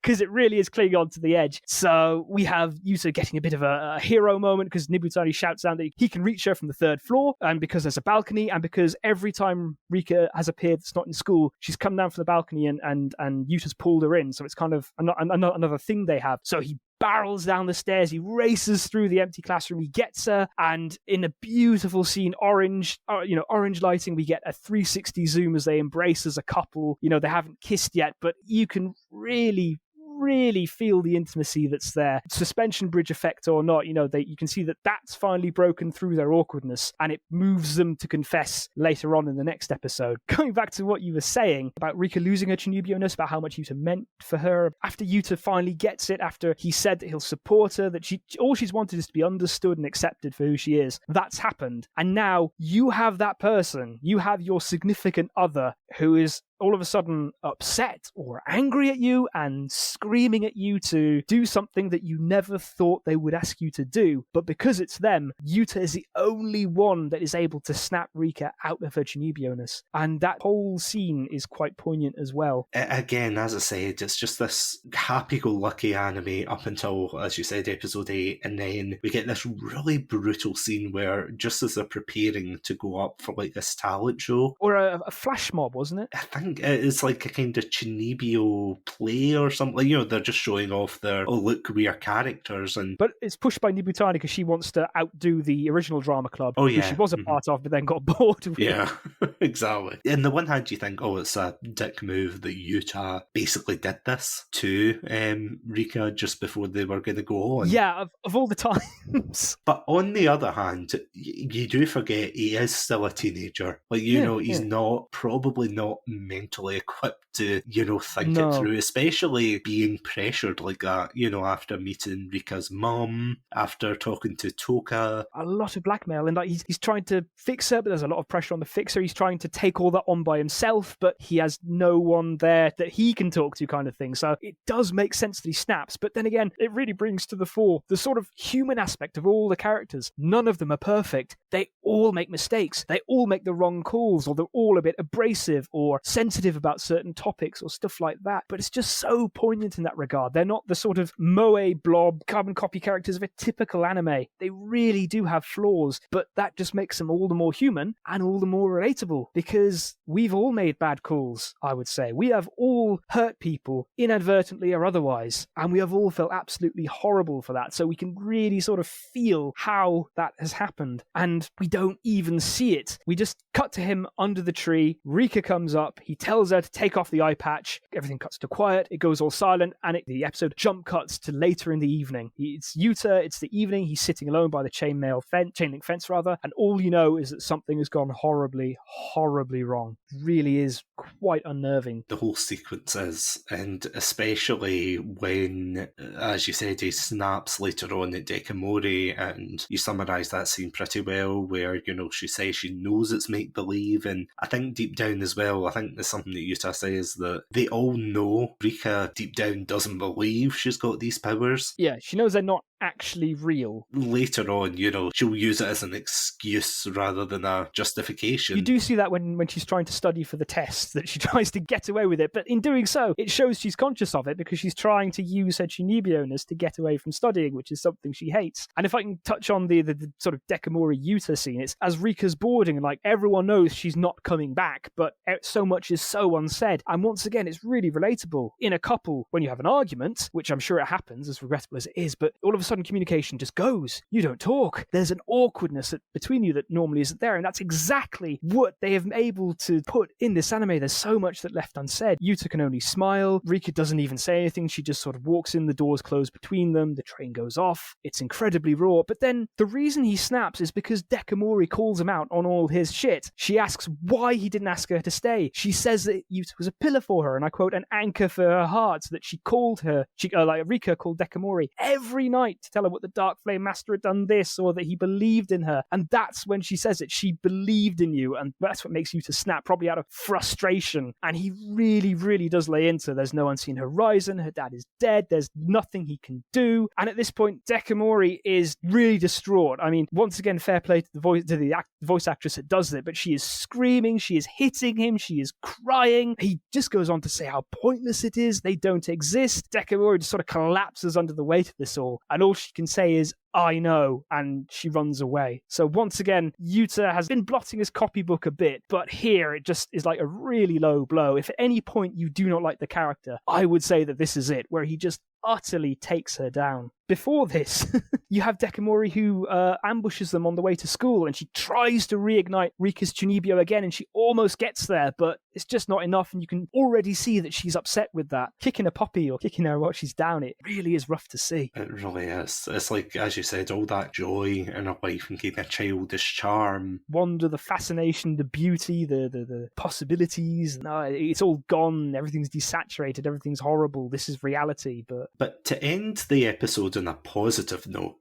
because it really is clinging on to the edge. So we have Yuta getting a bit of a hero moment, because Nibutani shouts down that he can reach her from the third floor, and because there's a balcony, and because every time Rika has appeared that's not in school, she's come down from the balcony and Yuta's pulled her in. So it's kind of another thing they have. So he barrels down the stairs, he races through the empty classroom, he gets her, and in a beautiful scene, orange lighting, we get a 360 zoom as they embrace as a couple. They haven't kissed yet, but you can really feel the intimacy that's there. Suspension bridge effect or not, you can see that that's finally broken through their awkwardness, and it moves them to confess later on in the next episode. Going back to what you were saying about Rika losing her Chunibyo-ness, about how much Yuta meant for her, after Yuta finally gets it, after he said that he'll support her, that all she's wanted is to be understood and accepted for who she is, that's happened. And now you have that person, you have your significant other who is all of a sudden upset or angry at you and screaming at you to do something that you never thought they would ask you to do. But because it's them, Yuta is the only one that is able to snap Rika out of her Chunibyo-ness. And that whole scene is quite poignant as well. Again, as I said, it's just this happy-go-lucky anime up until, as you said, episode 8, and then we get this really brutal scene where just as they're preparing to go up for this talent show. Or a flash mob, wasn't it? I think it's like a kind of Chunibyo play or something. They're just showing off their, look, we are characters. But it's pushed by Nibutani because she wants to outdo the original drama club, which she was a part of, but then got bored with. Yeah, exactly. On the one hand, you think, it's a dick move that Yuta basically did this to Rika just before they were going to go on. Yeah, of all the times. But on the other hand, you do forget he is still a teenager. He's probably not mentally equipped to, think it through, especially being pressured like that, after meeting Rika's mum, after talking to Toka. A lot of blackmail, and he's trying to fix her, but there's a lot of pressure on the fixer. He's trying to take all that on by himself, but he has no one there that he can talk to, kind of thing. So it does make sense that he snaps, but then again, it really brings to the fore the sort of human aspect of all the characters. None of them are perfect. They all make mistakes. They all make the wrong calls, or they're all a bit abrasive or sensitive about certain topics or stuff like that. But it's just so poignant in that regard. They're not the sort of moe blob carbon copy characters of a typical anime. They really do have flaws, but that just makes them all the more human and all the more relatable, because we've all made bad calls, I would say. We have all hurt people, inadvertently or otherwise, and we have all felt absolutely horrible for that. So we can really sort of feel how that has happened, and we don't even see it. We just cut to him under the tree. Rika comes up, he He tells her to take off the eye patch. Everything cuts to quiet. It goes all silent, and the episode jump cuts to later in the evening. It's Yuta. It's the evening. He's sitting alone by the chain link fence, and all you know is that something has gone horribly, horribly wrong. It really is quite unnerving. The whole sequence is, and especially when, as you said, he snaps later on at Dekamori, and you summarise that scene pretty well, where, she says she knows it's make-believe, and I think deep down as well, I think there's something that Yuta says that they all know Rika deep down doesn't believe she's got these powers. Yeah, she knows they're not actually real. Later on, she'll use it as an excuse rather than a justification. You do see that when she's trying to study for the test, that she tries to get away with it, but in doing so, it shows she's conscious of it because she's trying to use her Chunibyo-ness to get away from studying, which is something she hates. And if I can touch on the sort of Dekamori Yuta scene, it's as Rika's boarding, and like everyone knows she's not coming back, but so much is so unsaid. And once again, it's really relatable. In a couple, when you have an argument, which I'm sure it happens, as regrettable as it is, but all of a sudden communication just goes. You don't talk. There's an awkwardness between you that normally isn't there, and that's exactly what they have been able to put in this anime. There's so much that left unsaid. Yuta can only smile. Rika doesn't even say anything. She just sort of walks in, the doors close between them, the train goes off. It's incredibly raw, but then the reason he snaps is because Dekamori calls him out on all his shit. She asks why he didn't ask her to stay. She says that Yuta was a pillar for her, and I quote, an anchor for her heart, so that she called her, Rika called Dekamori every night to tell her what the Dark Flame Master had done this, or that he believed in her. And that's when she says it. She believed in you, and that's what makes Yuta snap, probably out of frustration. And he really, really does lay into, there's no unseen horizon, her dad is dead, there's nothing he can do. And at this point, Dekamori is really distraught. I mean, once again, fair play to the voice actress that does it, but she is screaming, she is hitting him, she is crying. He just goes on to say how pointless it is, they don't exist. Dekamori just sort of collapses under the weight of this all, and all she can say is, I know, and she runs away. So once again, Yuta has been blotting his copybook a bit, but here it just is like a really low blow. If at any point you do not like the character, I would say that this is it, where he just utterly takes her down. Before this, you have Dekamori who ambushes them on the way to school, and she tries to reignite Rika's Chunibyo again, and she almost gets there, but it's just not enough, and you can already see that she's upset with that. Kicking a puppy or kicking her while she's down, it really is rough to see. It really is. It's like, as you said, all that joy in her life and keeping a childish charm. Wonder, the fascination, the beauty, the possibilities. No, it's all gone. Everything's desaturated. Everything's horrible. This is reality. But to end the episode on a positive note,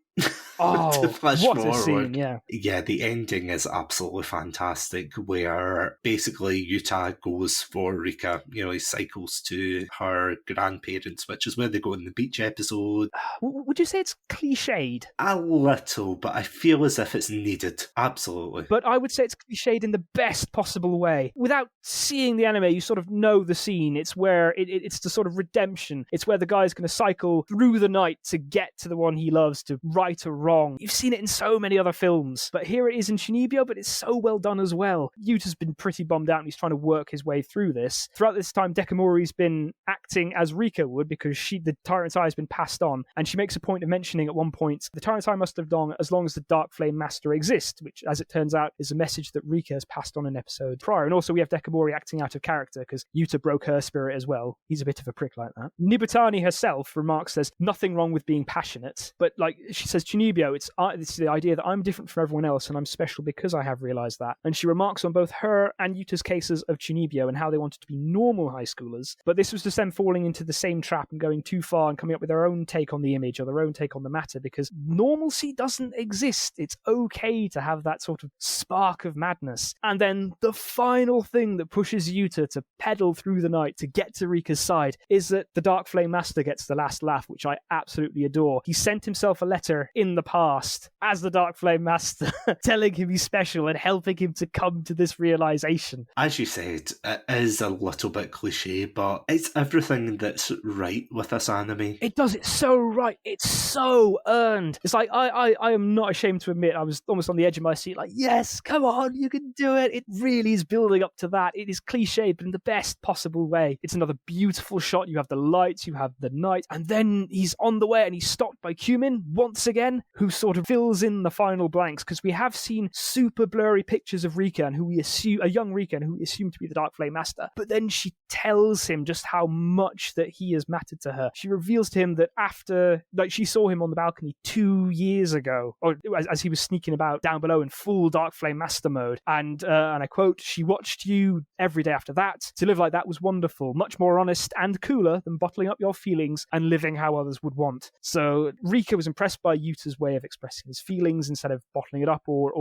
oh, to flash what forward, a scene, yeah. Yeah, the ending is absolutely fantastic, where basically Yuta goes for Rika. He cycles to her grandparents, which is where they go in the beach episode. Would you say it's cliched? A little, but I feel as if it's needed. Absolutely. But I would say it's cliched in the best possible way. Without seeing the anime, you sort of know the scene. It's where it's the sort of redemption. It's where the guy's going to cycle through the night to get to the one he loves, to right or wrong. You've seen it in so many other films, but here it is in Chunibyo, but it's so well done as well. Yuta's been pretty bummed out, and he's trying to work his way through this. Throughout this time, Dekamori's been acting as Rika would, because the Tyrant's Eye has been passed on, and she makes a point of mentioning at one point, the Tyrant's Eye must have gone as long as the Dark Flame Master exists, which, as it turns out, is a message that Rika has passed on an episode prior. And also we have Dekamori acting out of character, because Yuta broke her spirit as well. He's a bit of a prick like that. Nibutani herself remarks there's nothing wrong with being passionate, but like she says, Chunibyo, it's the idea that I'm different from everyone else and I'm special because I have realized that. And she remarks on both her and Yuta's cases of Chunibyo and how they wanted to be normal high schoolers, but this was just them falling into the same trap and going too far and coming up with their own take on the image or their own take on the matter, because normalcy doesn't exist. It's okay to have that sort of spark of madness. And then the final thing that pushes Yuta to pedal through the night to get to Rika's side is that the Dark Flame Master gets the last laugh, which I absolutely adore. He sent himself a letter in the past as the Dark Flame Master, telling him he's special and helping him to come to this realization. As you said, it is a little bit cliche, but it's everything that's right with this anime. It does it so right. It's so earned. It's like, I am not ashamed to admit I was almost on the edge of my seat, like, yes, come on, you can do it. It really is building up to that. It is cliche, but in the best possible way. It's another beautiful shot. You have the lights, you have the night, and then he's on the way and he's stopped by Cumin once again. who sort of fills in the final blanks, because we have seen super blurry pictures of Rika, and who we assume, a young Rika, and who we assume to be the Dark Flame Master. But then she tells him just how much that he has mattered to her. She reveals to him that after, like, she saw him on the balcony 2 years ago, or as he was sneaking about down below in full Dark Flame Master mode, and I quote, "She watched you every day after that. To live like that was wonderful, much more honest and cooler than bottling up your feelings and living how others would want." So Rika was impressed by Yuta's way of expressing his feelings instead of bottling it up or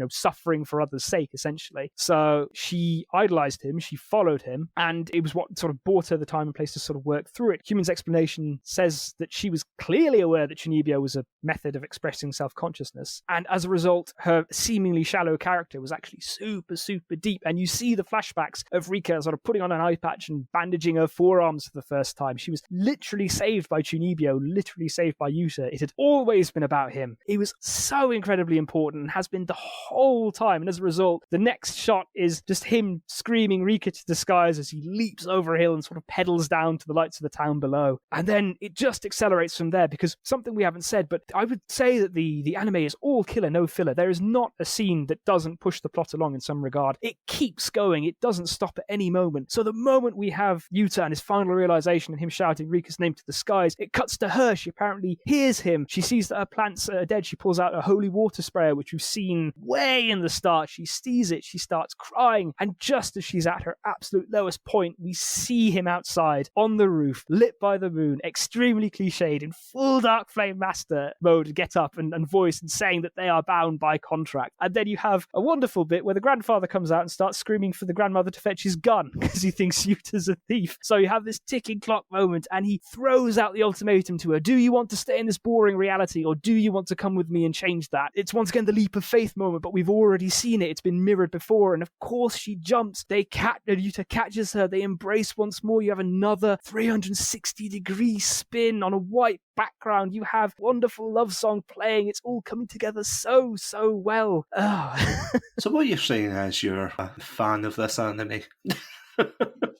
suffering for others' sake, essentially. So she idolized him, she followed him, and it was what sort of bought her the time and place to sort of work through it. Human's explanation says that she was clearly aware that Chunibyo was a method of expressing self-consciousness, and as a result, her seemingly shallow character was actually super, super deep. And you see the flashbacks of Rika sort of putting on an eye patch and bandaging her forearms for the first time. She was literally saved by Chunibyo, literally saved by Yuta. It had always been about him. He was so incredibly important and has been the whole time. And as a result, the next shot is just him screaming Rika to the skies as he leaps over a hill and sort of pedals down to the lights of the town below. And then it just accelerates from there, because something we haven't said, but I would say that the anime is all killer, no filler. There is not a scene that doesn't push the plot along in some regard. It keeps going. It doesn't stop at any moment. So the moment we have Yuta and his final realization and him shouting Rika's name to the skies, it cuts to her. She apparently hears him. She sees that her plants are dead. She pulls out a holy water sprayer, which we've seen way in the start. She sees it. She starts crying. And just as she's at her absolute lowest point, we see him outside on the roof, lit by the moon, extremely cliched, in full Dark Flame Master mode, get up and voice and saying that they are bound by contract. And then you have a wonderful bit where the grandfather comes out and starts screaming for the grandmother to fetch his gun because he thinks Yuta's a thief. So you have this ticking clock moment, and he throws out the ultimatum to her. Do you want to stay in this boring reality, or do you want to come with me and change that? It's once again the leap of faith moment, but we've already seen it. It's been mirrored before, and of course she jumps. Yuta catches her. They embrace once more. You have another 360-degree spin on a white background. You have wonderful love song playing. It's all coming together so well. Oh. So what you're saying is you're a fan of this anime?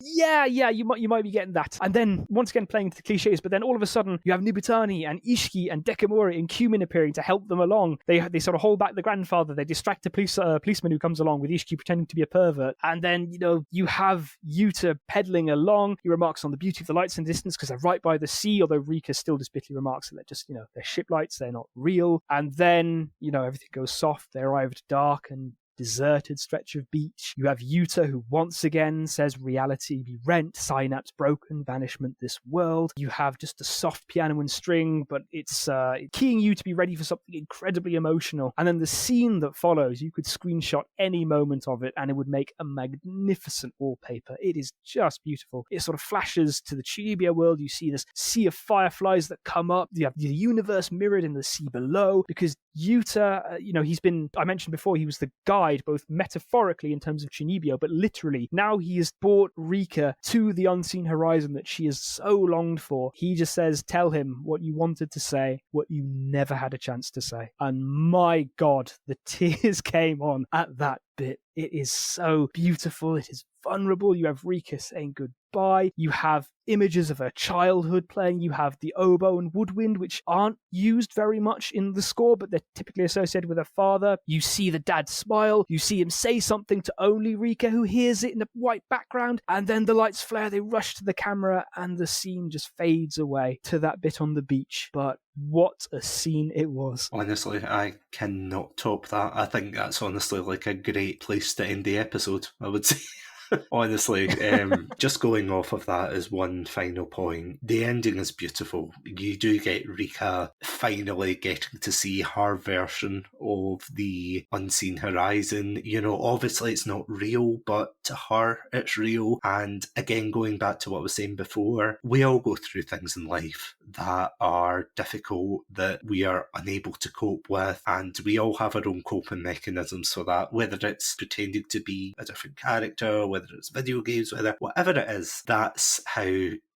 Yeah, you might be getting that. And then, once again, playing into the cliches, but then all of a sudden, you have Nibutani and Ishiki and Dekamori and Cumin appearing to help them along. They sort of hold back the grandfather. They distract a policeman who comes along with Ishiki pretending to be a pervert. And then, you have Yuta pedaling along. He remarks on the beauty of the lights in the distance because they're right by the sea, although Rika still just bitterly remarks that they're just, they're ship lights, they're not real. And then, everything goes soft. They arrive at dark and deserted stretch of beach. You have Yuta, who once again says reality be rent, synapse broken, banishment this world. You have just a soft piano and string, but it's keying you to be ready for something incredibly emotional. And then the scene that follows, you could screenshot any moment of it and it would make a magnificent wallpaper. It is just beautiful. It sort of flashes to the Chunibyo world. You see this sea of fireflies that come up. You have the universe mirrored in the sea below, because Yuta, I mentioned before, he was the guide, both metaphorically in terms of Chunibyo, but literally, now he has brought Rika to the unseen horizon that she has so longed for. He just says, tell him what you wanted to say, what you never had a chance to say. And my God, the tears came on at that bit. It is so beautiful. It is vulnerable. You have Rika saying goodbye. You have images of her childhood playing. You have the oboe and woodwind, which aren't used very much in the score, but they're typically associated with her father. You see the dad smile. You see him say something to only Rika, who hears it in a white background. And then the lights flare. They rush to the camera and the scene just fades away to that bit on the beach. But what a scene it was. Honestly, I cannot top that. I think that's honestly like a great place to end the episode, I would say. Honestly, just going off of that as one final point, the ending is beautiful. You do get Rika finally getting to see her version of the unseen horizon. Obviously it's not real, but to her it's real. And again, going back to what I was saying before, we all go through things in life that are difficult, that we are unable to cope with, and we all have our own coping mechanisms for that, whether it's pretending to be a different character, whether it's video games, whatever it is. That's how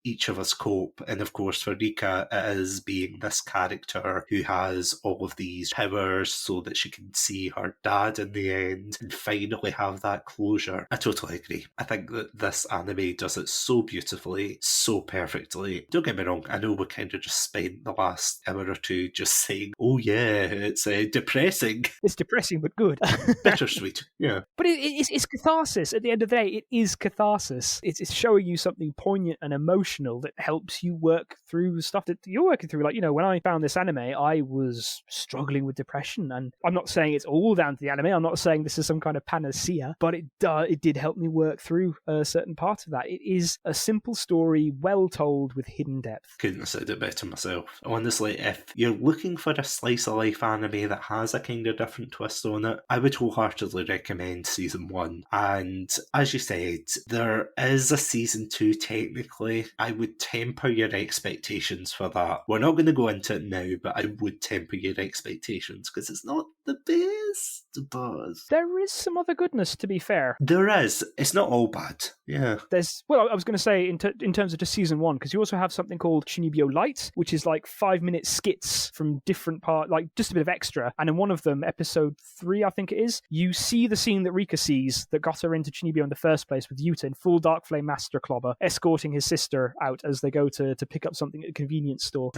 each of us cope. And of course, for Rika, it is being this character who has all of these powers so that she can see her dad in the end and finally have that closure. I totally agree. I think that this anime does it so beautifully, so perfectly. Don't get me wrong, I know we kind of just spent the last hour or two just saying, oh yeah, it's depressing. It's depressing, but good. Bittersweet, yeah. But it's catharsis. At the end of the day, it is catharsis. It's showing you something poignant and emotional that helps you work through the stuff that you're working through. Like, you know, when I found this anime, I was struggling with depression. And I'm not saying it's all down to the anime. I'm not saying this is some kind of panacea, but it did help me work through a certain part of that. It is a simple story, well told, with hidden depth. Couldn't have said it better myself. Honestly, if you're looking for a slice of life anime that has a kind of different twist on it, I would wholeheartedly recommend season 1. And as you said, there is a season 2 technically. I would temper your expectations for that. We're not going to go into it now, but I would temper your expectations because it's not the best, but there is some other goodness, to be fair. There is. It's not all bad. Yeah. I was going to say in terms of just season 1, because you also have something called Chunibyo Light, which is like 5-minute skits from different parts, like just a bit of extra. And in one of them, episode 3, I think it is, you see the scene that Rika sees that got her into Chunibyo in the first place, with Yuta in full Dark Flame Master Clobber escorting his sister out as they go to pick up something at a convenience store,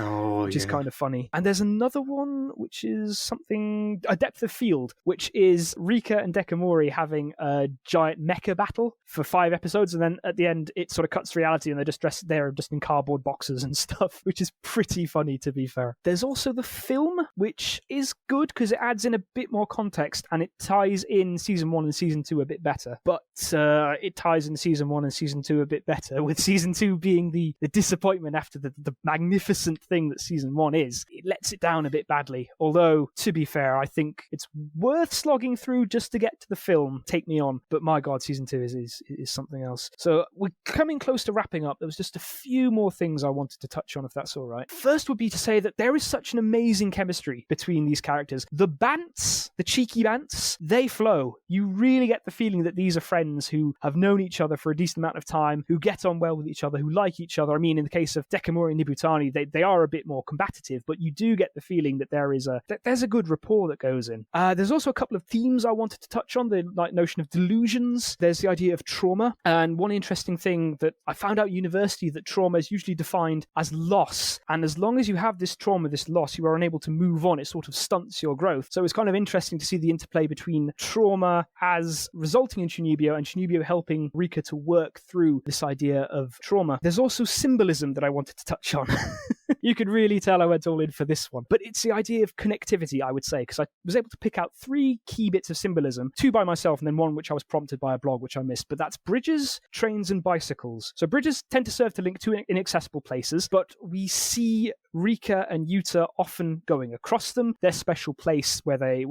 which is kind of funny. And there's another one, which is something, A Depth of Field, which is Rika and Dekamori having a giant mecha battle for 5 episodes, and then at the end it sort of cuts to reality and they're just in cardboard boxes and stuff, which is pretty funny, to be fair. There's also the film, which is good because it adds in a bit more context and it ties in season 1 and season 2 a bit better, but it ties in season 1 and season 2 a bit better, with season 2 being the disappointment after the magnificent thing that season 1 is. It lets it down a bit badly, although to be fair, I think it's worth slogging through just to get to the film. Take me on, but my god, season 2 is something else. So we're coming close to wrapping up. There was just a few more things I wanted to touch on, if that's all right. First would be to say that there is such an amazing chemistry between these characters. The bants, the cheeky bants, they flow. You really get the feeling that these are friends who have known each other for a decent amount of time, who get on well with each other, who like each other. I mean, in the case of Dekamori and Nibutani, they are a bit more combative, but you do get the feeling that there's a good rapport that goes in. There's also a couple of themes I wanted to touch on, the notion of delusions. There's the idea of trauma, and one interesting thing that I found out at university, that trauma is usually defined as loss, and as long as you have this trauma, this loss, you are unable to move on. It sort of stunts your growth. So it's kind of interesting to see the interplay between trauma as resulting in Chunibyo and Chunibyo helping Rika to work through this idea of trauma. There's also symbolism that I wanted to touch on. You could really tell I went all in for this one. But it's the idea of connectivity, I would say, because I was able to pick out 3 key bits of symbolism, 2 by myself and then 1 which I was prompted by a blog, which I missed. But that's bridges, trains, and bicycles. So bridges tend to serve to link 2 inaccessible places, but we see Rika and Yuta often going across them. Their special place where they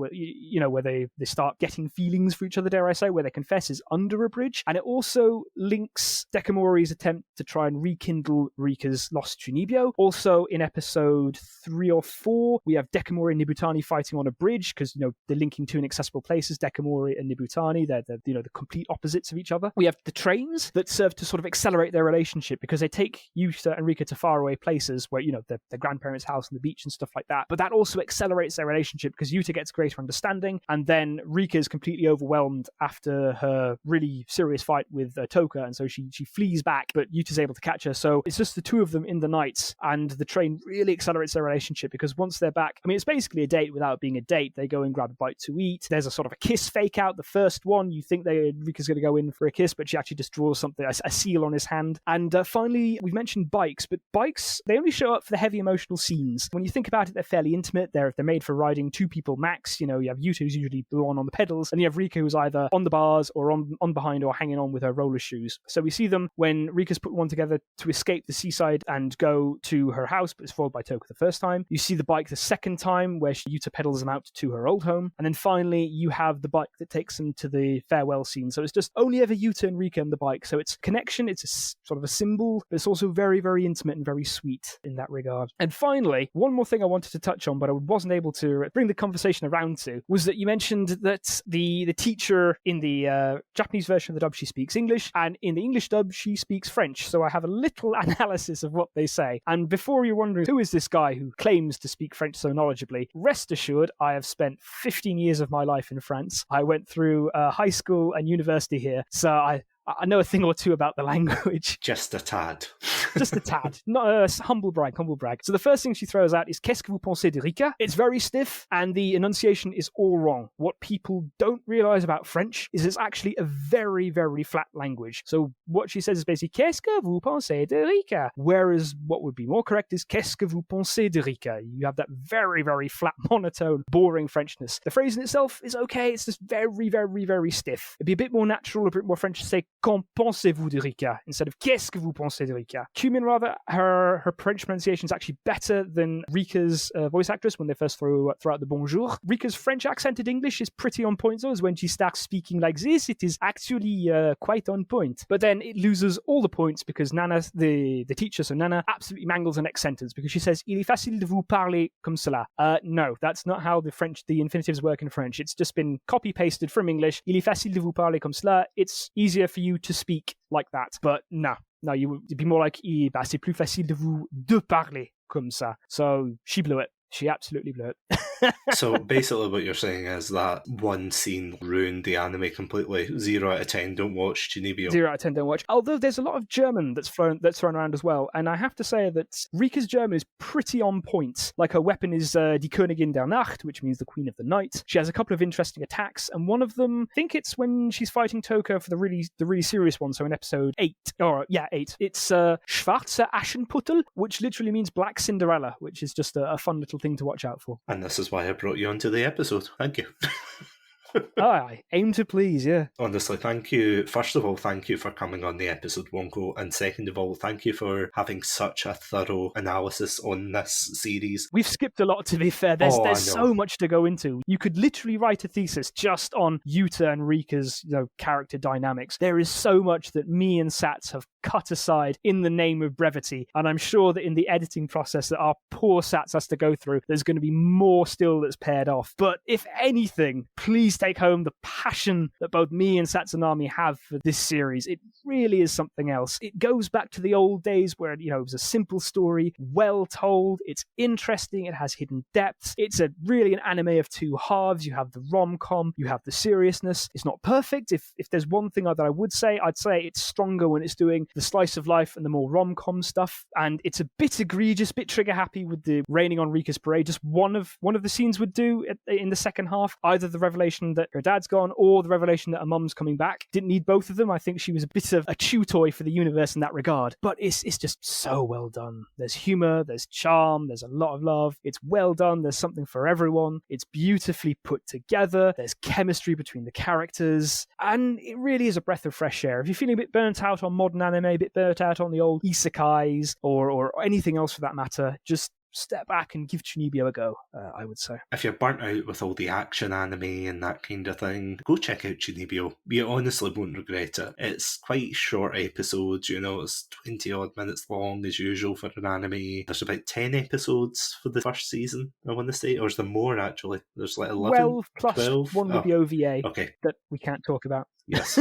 start getting feelings for each other, dare I say, where they confess, is under a bridge. And it also links Dekamori's attempt to try and rekindle Rika's lost Chunibyo. Also, in episode 3 or 4, we have Dekamori and Nibutani fighting on a bridge because, they're linking 2 inaccessible places, Dekamori and Nibutani. They're the complete opposites of each other. We have the trains that serve to sort of accelerate their relationship because they take Yuta and Rika to faraway places where, their grandparents' house and the beach and stuff like that. But that also accelerates their relationship because Yuta gets greater understanding, and then Rika is completely overwhelmed after her really serious fight with Toka, and so she flees back, but Yuta's able to catch her. So it's just the 2 of them in the night, and the train really accelerates their relationship because once they're back, I mean, it's basically a date without being a date. They go and grab a bite to eat. There's a sort of a kiss fake out. The first one, you think Rika's going to go in for a kiss, but she actually just draws something, a seal on his hand. And finally, we've mentioned bikes, but bikes, they only show up for the heavy emotional scenes. When you think about it, they're fairly intimate. They're made for riding 2 people max. You have Yuta, who's usually the one on the pedals, and you have Rika, who's either on the bars or on behind or hanging on with her roller shoes. So we see them when Rika's put one together to escape the seaside and go to her house, but is followed by Toko the first time. You see the bike the second time, where Yuta pedals them out to her old home. And then finally, you have the bike that takes them to the farewell scene. So it's just only ever Yuta and Rika and the bike. So it's connection, it's sort of a symbol, but it's also very, very intimate and very sweet in that regard. And finally, one more thing I wanted to touch on, but I wasn't able to bring the conversation around to, was that you mentioned that the teacher in the Japanese version of the dub, she speaks English, and in the English dub, she speaks French. So I have a little analysis of what they say. And before you're wondering, who is this guy who claims to speak French so knowledgeably, rest assured, I have spent 15 years of my life in France. I went through high school and university here, so I know a thing or two about the language. Just a tad. Just a tad. Not a humble brag. So the first thing she throws out is Qu'est-ce que vous pensez de Rika? It's very stiff, and the enunciation is all wrong. What people don't realize about French is it's actually a very, very flat language. So what she says is basically Qu'est-ce que vous pensez de Rika? Whereas what would be more correct is Qu'est-ce que vous pensez de Rika? You have that very, very flat, monotone, boring Frenchness. The phrase in itself is okay. It's just very, very, very stiff. It'd be a bit more natural, a bit more French to say Qu'en pensez-vous de Rika instead of Qu'est-ce que vous pensez de Rika? Cumin, rather, her French pronunciation is actually better than Rika's voice actress when they first throw out the bonjour. Rika's French accented English is pretty on point, though, as when she starts speaking like this, it is actually quite on point. But then it loses all the points because Nana, the teacher, so Nana, absolutely mangles the next sentence because she says, Il est facile de vous parler comme cela. No, that's not how the infinitives work in French. It's just been copy-pasted from English. Il est facile de vous parler comme cela. It's easier for you to speak like that. But no, you'd be more like, c'est plus facile de parler comme ça. So she blew it. She absolutely blew it. So basically what you're saying is that one scene ruined the anime completely. 0 out of 10, don't watch Chunibyo. 0 out of 10, don't watch. Although there's a lot of German that's thrown around as well, and I have to say that Rika's German is pretty on point. Like, her weapon is Die Königin der Nacht, which means the Queen of the Night. She has a couple of interesting attacks, and one of them, I think it's when she's fighting Toko for the really serious one, so in episode 8. It's Schwarze Aschenputtel, which literally means Black Cinderella, which is just a fun little thing to watch out for. And this is why I brought you onto the episode. Thank you. I aim to please, yeah. Honestly, thank you. First of all, thank you for coming on the episode, Wonko. And second of all, thank you for having such a thorough analysis on this series. We've skipped a lot, to be fair. There's so much to go into. You could literally write a thesis just on Yuta and Rika's character dynamics. There is so much that me and Sats have cut aside in the name of brevity. And I'm sure that in the editing process that our poor Sats has to go through, there's going to be more still that's paired off. But if anything, please take home the passion that both me and Satsunami have for this series. It really is something else. It goes back to the old days where, it was a simple story, well told, it's interesting, it has hidden depths. It's really an anime of two halves. You have the rom-com, you have the seriousness. It's not perfect. If there's one thing that I would say, I'd say it's stronger when it's doing the slice of life and the more rom-com stuff. And it's a bit egregious, bit trigger happy with the raining on Rika's parade. Just one of the scenes would do in the second half. Either the revelation that her dad's gone or the revelation that her mum's coming back. Didn't need both of them. I think she was a bit of a chew toy for the universe in that regard. But it's just so well done. There's humor, there's charm, there's a lot of love. It's well done. There's something for everyone. It's beautifully put together. There's chemistry between the characters. And it really is a breath of fresh air. If you're feeling a bit burnt out on modern anime, a bit burnt out on the old isekais or anything else for that matter, just step back and give Chunibyo a go, I would say. If you're burnt out with all the action anime and that kind of thing, go check out Chunibyo. You honestly won't regret it. It's quite short episodes, it's 20 odd minutes long as usual for an anime. There's about 10 episodes for the first season, I want to say, or is there more actually? There's like 11, 12 plus 12? one with the OVA that we can't talk about. Yes.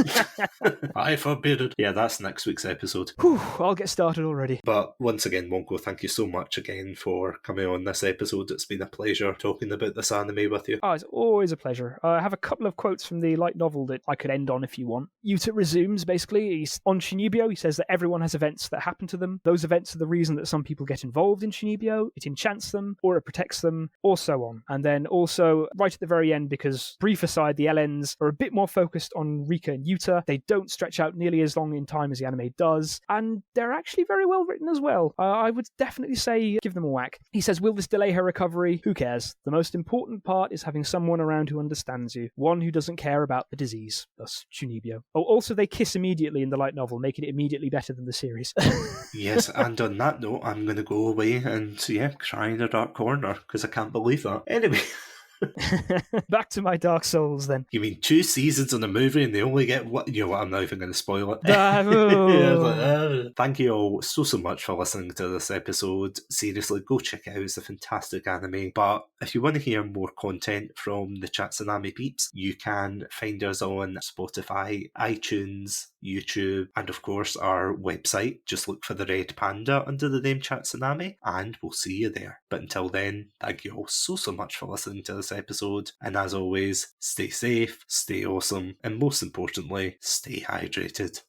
I forbid it. Yeah, that's next week's episode. Whew, I'll get started already. But once again, Wonko, thank you so much again for coming on this episode. It's been a pleasure talking about this anime with you. Oh, it's always a pleasure. I have a couple of quotes from the light novel that I could end on if you want. Yuta resumes, basically. He's on Chunibyo. He says that everyone has events that happen to them. Those events are the reason that some people get involved in Chunibyo. It enchants them, or it protects them, or so on. And then also, right at the very end, because brief aside, the LNs are a bit more focused on Rika and Yuta. They don't stretch out nearly as long in time as the anime does, and they're actually very well written as well. I would definitely say give them a whack. He says, will this delay her recovery? Who cares? The most important part is having someone around who understands you, one who doesn't care about the disease, thus Chunibyo. Oh, also they kiss immediately in the light novel, making it immediately better than the series. Yes, and on that note, I'm going to go away and, cry in a dark corner, because I can't believe that. Anyway... Back to my Dark Souls then. You mean 2 seasons in a movie and they only get what? You know what, I'm not even going to spoil it. Thank you all so much for listening to this episode. Seriously, go check it out. It's a fantastic anime. But if you want to hear more content from the Chatsunami peeps, you can find us on Spotify, iTunes, YouTube, and of course our website. Just look for the red panda under the name Chatsunami and we'll see you there. But until then, thank you all so much for listening to this episode, and as always, stay safe, stay awesome, and most importantly, stay hydrated.